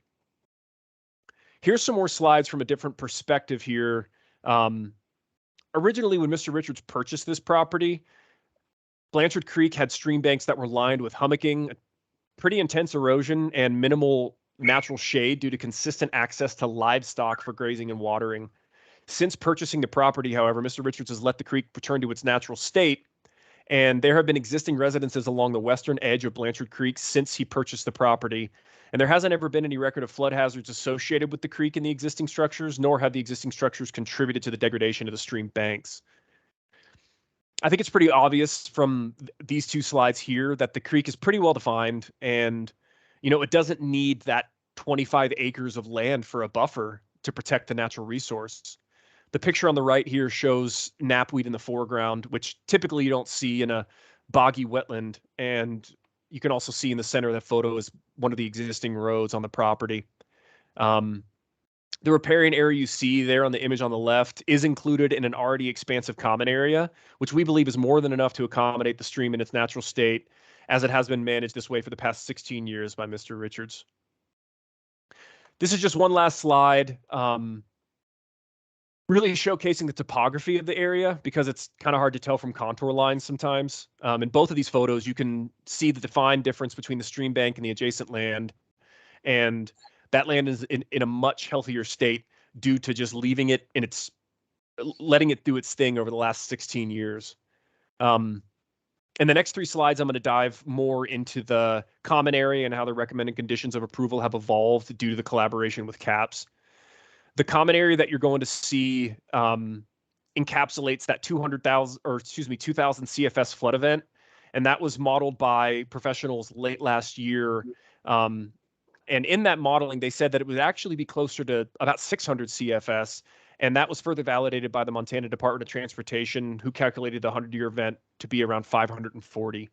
Here's some more slides from a different perspective here. Originally, when Mr. Richards purchased this property, Blanchard Creek had stream banks that were lined with hummocking, pretty intense erosion, and minimal natural shade due to consistent access to livestock for grazing and watering. Since purchasing the property, however, Mr. Richards has let the creek return to its natural state, and there have been existing residences along the western edge of Blanchard Creek since he purchased the property. And there hasn't ever been any record of flood hazards associated with the creek in the existing structures, nor have the existing structures contributed to the degradation of the stream banks. I think it's pretty obvious from these two slides here that the creek is pretty well defined, and it doesn't need that 25 acres of land for a buffer to protect the natural resource. The picture on the right here shows knapweed in the foreground, which typically you don't see in a boggy wetland. And you can also see in the center of that photo is one of the existing roads on the property. The riparian area you see there on the image on the left is included in an already expansive common area, which we believe is more than enough to accommodate the stream in its natural state, as it has been managed this way for the past 16 years by Mr. Richards. This is just one last slide. Really showcasing the topography of the area, because it's kind of hard to tell from contour lines sometimes. In both of these photos, you can see the defined difference between the stream bank and the adjacent land. And that land is in a much healthier state due to just leaving it letting it do its thing over the last 16 years. In the next three slides, I'm going to dive more into the common area and how the recommended conditions of approval have evolved due to the collaboration with CAPS. The common area that you're going to see encapsulates that 2000 CFS flood event, and that was modeled by professionals late last year. And in that modeling, they said that it would actually be closer to about 600 CFS, and that was further validated by the Montana Department of Transportation, who calculated the 100-year event to be around 540.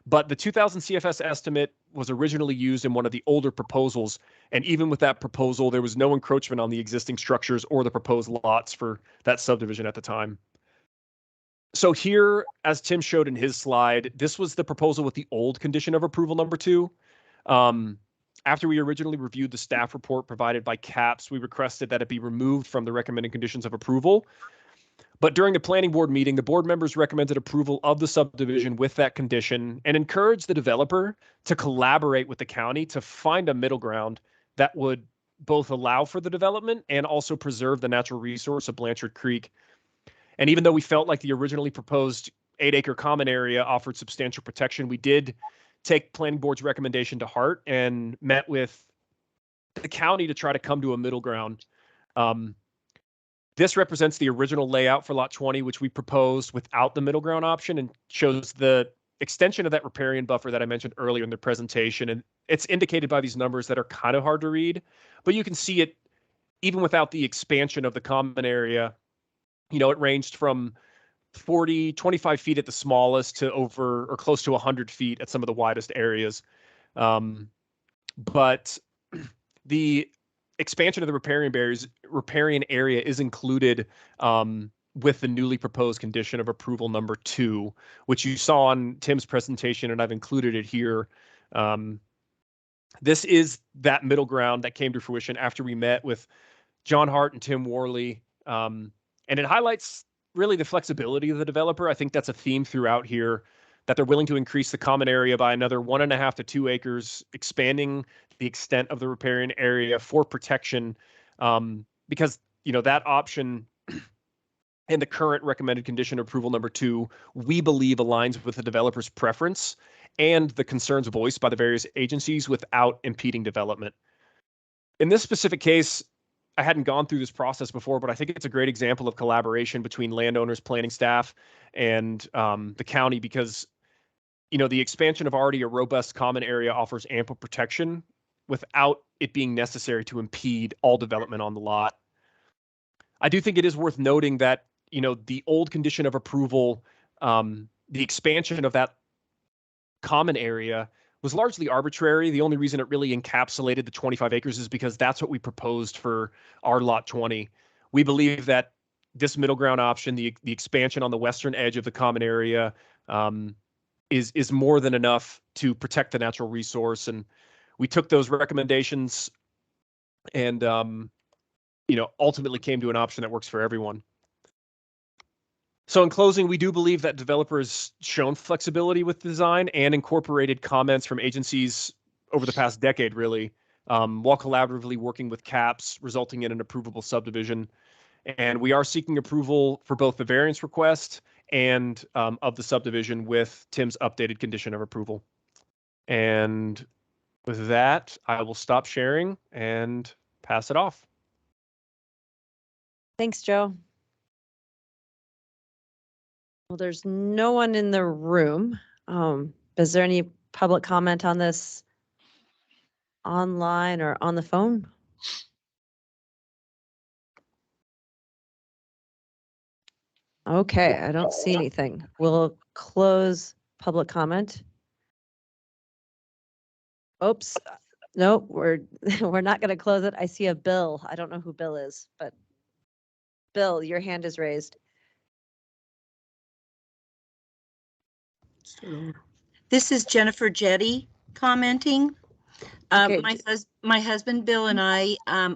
But the 2000 CFS estimate was originally used in one of the older proposals. And even with that proposal, there was no encroachment on the existing structures or the proposed lots for that subdivision at the time. So here, as Tim showed in his slide, this was the proposal with the old condition of approval number 2. After we originally reviewed the staff report provided by CAPS, we requested that it be removed from the recommended conditions of approval. But during the planning board meeting, the board members recommended approval of the subdivision with that condition and encouraged the developer to collaborate with the county to find a middle ground that would both allow for the development and also preserve the natural resource of Blanchard Creek. And even though we felt like the originally proposed 8-acre common area offered substantial protection, we did take planning board's recommendation to heart and met with the county to try to come to a middle ground. This represents the original layout for Lot 20, which we proposed without the middle ground option, and shows the extension of that riparian buffer that I mentioned earlier in the presentation. And it's indicated by these numbers that are kind of hard to read, but you can see it even without the expansion of the common area. It ranged from 25 feet at the smallest to over or close to 100 feet at some of the widest areas. But the expansion of the riparian area is included with the newly proposed condition of approval number 2, which you saw on Tim's presentation, and I've included it here. This is that middle ground that came to fruition after we met with John Hart and Tim Worley. And it highlights really the flexibility of the developer. I think that's a theme throughout here, that they're willing to increase the common area by another 1.5 to 2 acres, expanding the extent of the riparian area for protection, because that option and the current recommended condition approval number 2, we believe aligns with the developer's preference and the concerns voiced by the various agencies without impeding development. In this specific case, I hadn't gone through this process before, but I think it's a great example of collaboration between landowners, planning staff, and the county, because the expansion of already a robust common area offers ample protection without it being necessary to impede all development on the lot. I do think it is worth noting that, the old condition of approval, the expansion of that common area was largely arbitrary. The only reason it really encapsulated the 25 acres is because that's what we proposed for our lot 20. We believe that this middle ground option, the expansion on the western edge of the common area, is more than enough to protect the natural resource. And we took those recommendations and ultimately came to an option that works for everyone. So in closing, we do believe that developers shown flexibility with design and incorporated comments from agencies over the past decade, really, while collaboratively working with CAPS, resulting in an approvable subdivision. And we are seeking approval for both the variance request and of the subdivision with Tim's updated condition of approval. And with that, I will stop sharing and pass it off. Thanks, Joe. Well, there's no one in the room. Is there any public comment on this online or on the phone? Okay, I don't see anything. We'll close public comment. Oops. Nope, we're not going to close it. I see a Bill. I don't know who Bill is, but Bill, your hand is raised. This is Jennifer Jetty commenting. Okay. My husband Bill and I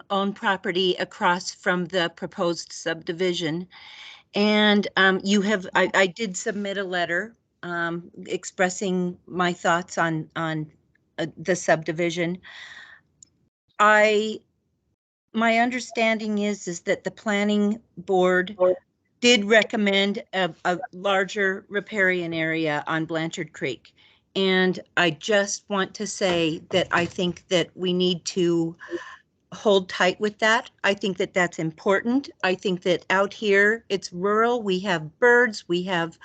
own property across from the proposed subdivision, and I did submit a letter expressing my thoughts on the subdivision. My understanding is that the planning board did recommend a larger riparian area on Blanchard Creek. And I just want to say that I think that we need to hold tight with that. I think that that's important. I think that out here, it's rural. We have birds, we have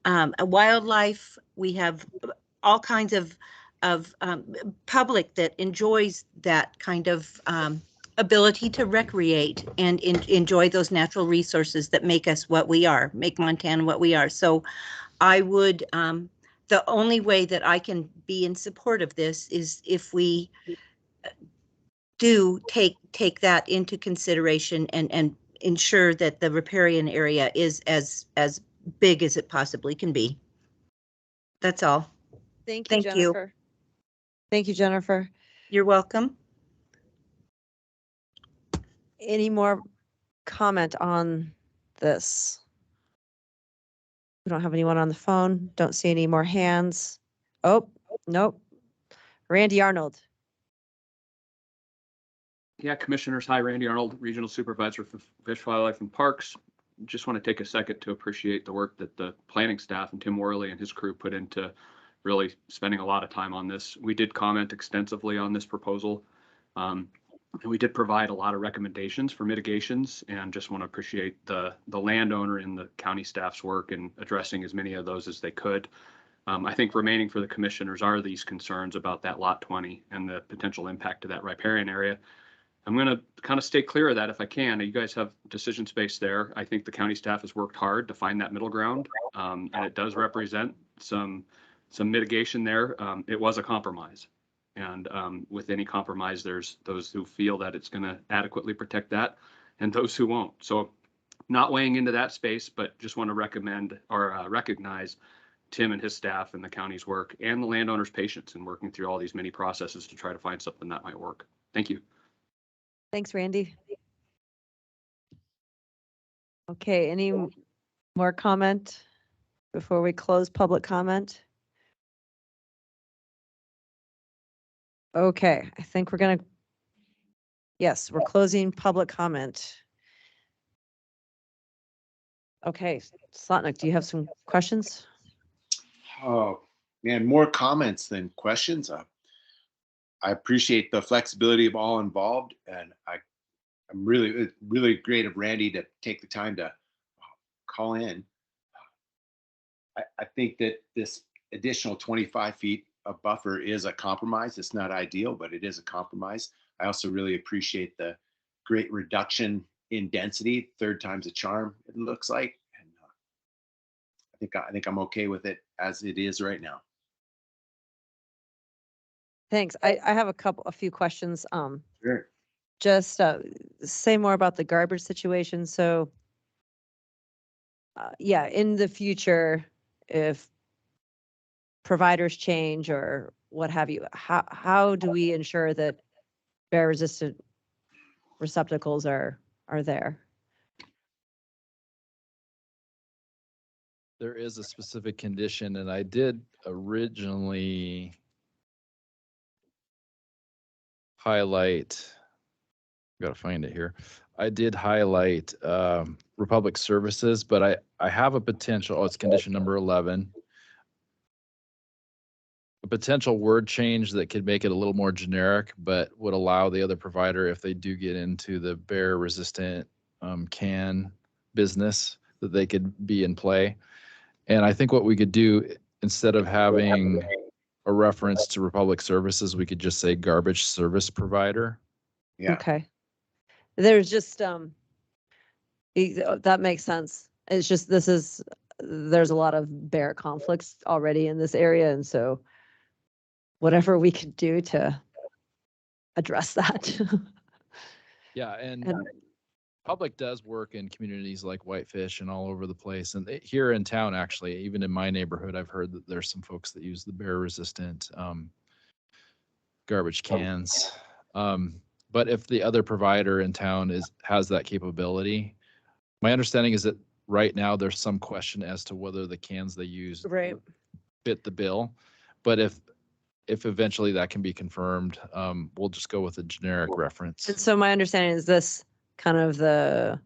a wildlife, we have all kinds of public that enjoys that kind of ability to recreate and enjoy those natural resources that make us what we are, make Montana what we are. So I would, the only way that I can be in support of this is if we do take that into consideration and ensure that the riparian area is as big as it possibly can be. That's all. Thank you, Thank you. Jennifer. Thank you, Jennifer. You're welcome. Any more comment on this? We don't have anyone on the phone. Don't see any more hands. Oh, nope. Randy Arnold. Yeah, Commissioners. Hi, Randy Arnold, Regional Supervisor for Fish, Wildlife, and Parks. Just want to take a second to appreciate the work that the planning staff and Tim Worley and his crew put into really spending a lot of time on this. We did comment extensively on this proposal. And we did provide a lot of recommendations for mitigations, and just want to appreciate the landowner and the county staff's work in addressing as many of those as they could. I think remaining for the commissioners are these concerns about that lot 20 and the potential impact to that riparian area. I'm going to kind of stay clear of that if I can. You guys have decision space there. I think the county staff has worked hard to find that middle ground, and it does represent some mitigation there. It was a compromise. And with any compromise, there's those who feel that it's going to adequately protect that and those who won't. So not weighing into that space, but just want to recommend or recognize Tim and his staff and the county's work and the landowner's patience in working through all these many processes to try to find something that might work. Thank you. Thanks, Randy. Okay, any more comment before we close public comment? Okay, I think we're gonna, yes, we're closing public comment. Okay, Slotnick, do you have some questions? Oh, man, more comments than questions. I appreciate the flexibility of all involved, and I'm really great of Randy to take the time to call in. I think that this additional 25 feet of buffer is a compromise. It's not ideal, but it is a compromise. I also really appreciate the great reduction in density. Third time's a charm, it looks like. And I think I'm okay with it as it is right now. thanks. I have a few questions. Sure. Just say more about the garbage situation. So, yeah, in the future, if providers change or what have you, how do we ensure that bear resistant receptacles are there? There is a specific condition, and I did originally highlight, gotta find it here. I did highlight Republic Services, but I have a potential, oh, it's condition number 11. A potential word change that could make it a little more generic, but would allow the other provider, if they do get into the bear resistant can business, that they could be in play. And I think what we could do, instead of having a reference to Republic Services, we could just say garbage service provider. Yeah. Okay. There's just that makes sense. It's just there's a lot of bear conflicts already in this area, and so whatever we could do to address that. Yeah, and Public does work in communities like Whitefish and all over the place. And here in town, actually, even in my neighborhood, I've heard that there's some folks that use the bear resistant garbage cans. But if the other provider in town has that capability, my understanding is that right now there's some question as to whether the cans they use fit the bill. But if eventually that can be confirmed, we'll just go with a generic reference. And so my understanding is this kind of the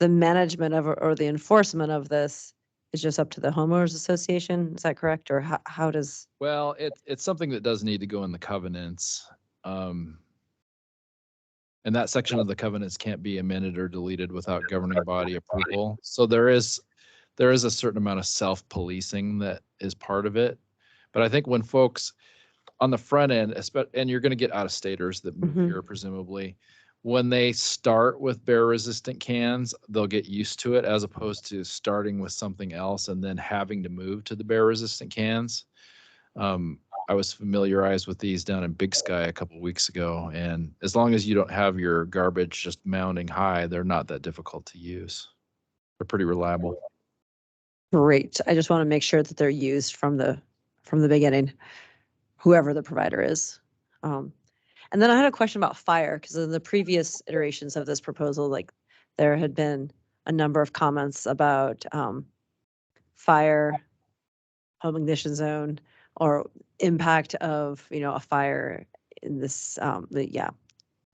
management of or the enforcement of this is just up to the homeowners association. Is that correct? Or how does? Well, it's something that does need to go in the covenants. And that section of the covenants can't be amended or deleted without governing body approval. So there is a certain amount of self-policing that is part of it. But I think when folks on the front end, and you're going to get out-of-staters that move here presumably, when they start with bear resistant cans, they'll get used to it, as opposed to starting with something else and then having to move to the bear resistant cans. I was familiarized with these down in Big Sky a couple of weeks ago, and as long as you don't have your garbage just mounting high, they're not that difficult to use. They're pretty reliable. Great. I just want to make sure that they're used from the beginning, whoever the provider is. And then I had a question about fire, because in the previous iterations of this proposal, like there had been a number of comments about fire, home ignition zone, or impact of a fire in this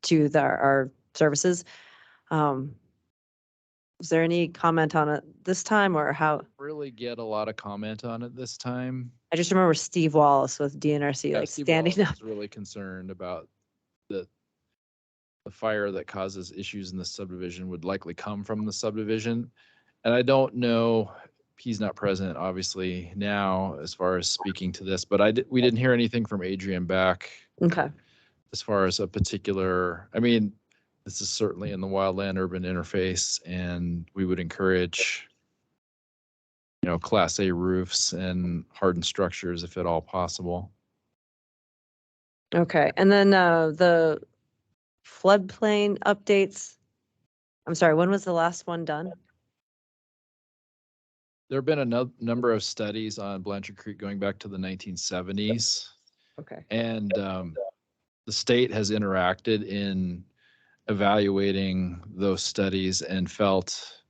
to our services. Was there any comment on it this time, or how? Really get a lot of comment on it this time. I just remember Steve Wallace with DNRC Steve standing Wallace up. was really concerned about the fire that causes issues in the subdivision would likely come from the subdivision. And I don't know, he's not present obviously now as far as speaking to this, but we didn't hear anything from Adrian back. Okay. As far as a particular, I mean, this is certainly in the wildland urban interface, and we would encourage, Class A roofs and hardened structures if at all possible. Okay, and then the floodplain updates. I'm sorry, when was the last one done? There have been a number of studies on Blanchard Creek going back to the 1970s. Okay. And the state has interacted in evaluating those studies and felt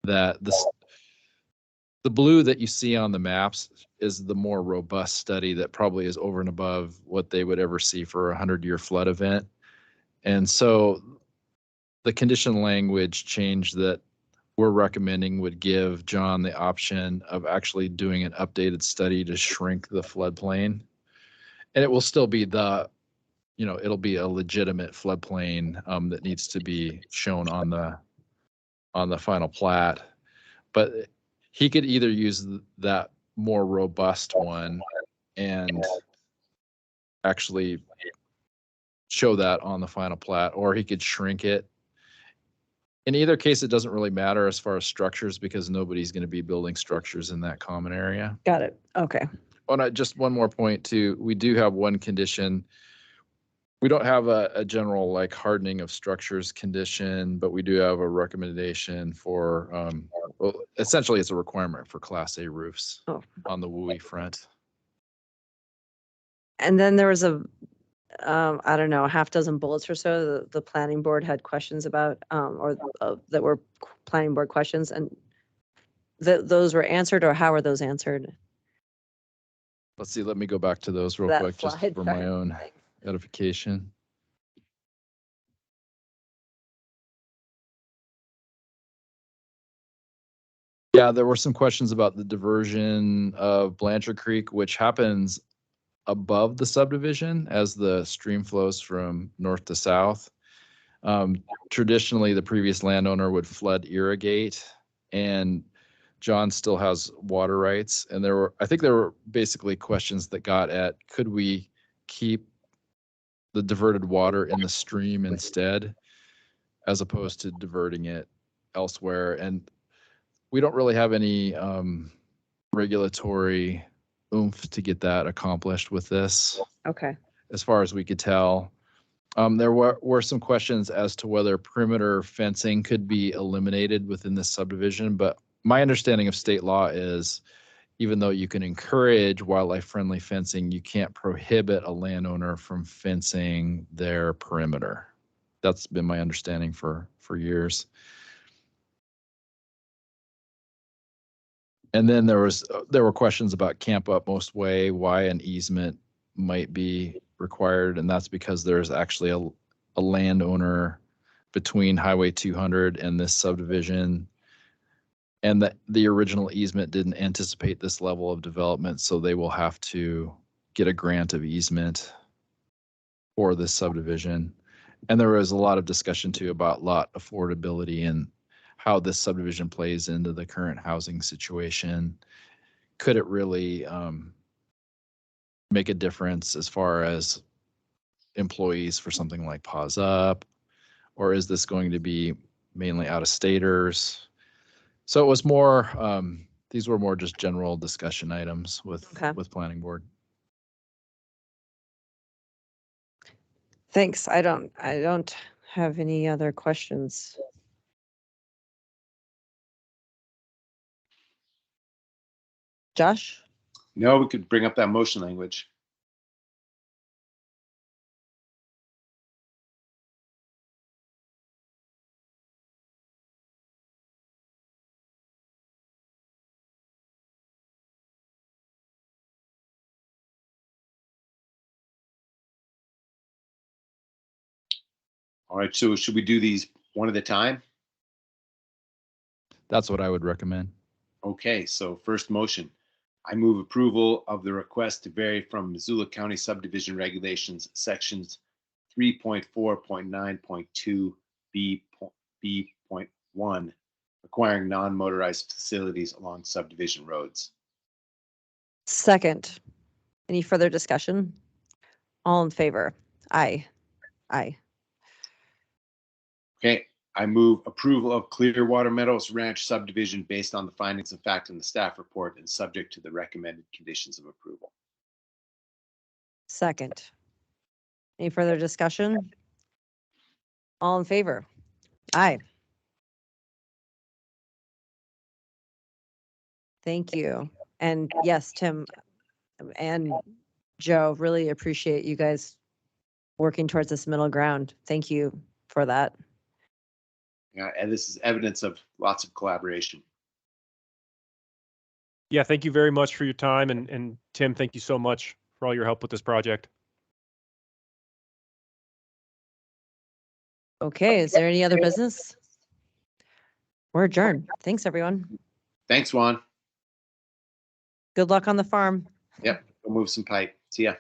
that the blue that you see on the maps is the more robust study that probably is over and above what they would ever see for a 100-year flood event. And so the condition language change that we're recommending would give John the option of actually doing an updated study to shrink the floodplain. And it will still be it'll be a legitimate floodplain that needs to be shown on the final plat. But he could either use that more robust one and actually show that on the final plat, or he could shrink it. In either case, it doesn't really matter as far as structures, because nobody's going to be building structures in that common area. Got it. Okay. Oh, no, just one more point too. We do have one condition We don't have a general like hardening of structures condition, but we do have a recommendation for, well, essentially it's a requirement for Class A roofs on the WUI front. And then there was I don't know, a half dozen bullets or so the planning board had questions about, or that were planning board questions, and those were answered, or how were those answered? Let's see, let me go back to those real That quick, just slide, for sorry. my own edification. Yeah, there were some questions about the diversion of Blanchard Creek, which happens above the subdivision as the stream flows from north to south. Traditionally, the previous landowner would flood irrigate, and John still has water rights. And I think there were basically questions that got at, could we keep the diverted water in the stream instead, as opposed to diverting it elsewhere? And we don't really have any regulatory oomph to get that accomplished with this. Okay. As far as we could tell. There were some questions as to whether perimeter fencing could be eliminated within this subdivision, but my understanding of state law is even though you can encourage wildlife-friendly fencing, you can't prohibit a landowner from fencing their perimeter. That's been my understanding for years. And then there were questions about Camp Utmost Way, why an easement might be required, and that's because there's actually a landowner between Highway 200 and this subdivision, and that the original easement didn't anticipate this level of development, so they will have to get a grant of easement for this subdivision. And there was a lot of discussion too about lot affordability and how this subdivision plays into the current housing situation. Could it really make a difference as far as employees for something like Paws Up? Or is this going to be mainly out-of-staters? So it was more, these were more just general discussion items with planning board. Thanks. I don't have any other questions. Josh? No, we could bring up that motion language. All right, so should we do these one at a time? That's what I would recommend. Okay, so first motion. I move approval of the request to vary from Missoula County subdivision regulations, sections 3.4.9.2 B.1, requiring non-motorized facilities along subdivision roads. Second. Any further discussion? All in favor? Aye. Aye. Okay, I move approval of Clearwater Meadows Ranch subdivision based on the findings of fact in the staff report and subject to the recommended conditions of approval. Second. Any further discussion? All in favor? Aye. Thank you. And yes, Tim and Joe, really appreciate you guys working towards this middle ground. Thank you for that. Yeah, and this is evidence of lots of collaboration. Yeah, thank you very much for your time. And Tim, thank you so much for all your help with this project. Okay, is there any other business? We're adjourned. Thanks, everyone. Thanks, Juan. Good luck on the farm. Yep, we'll move some pipe. See ya.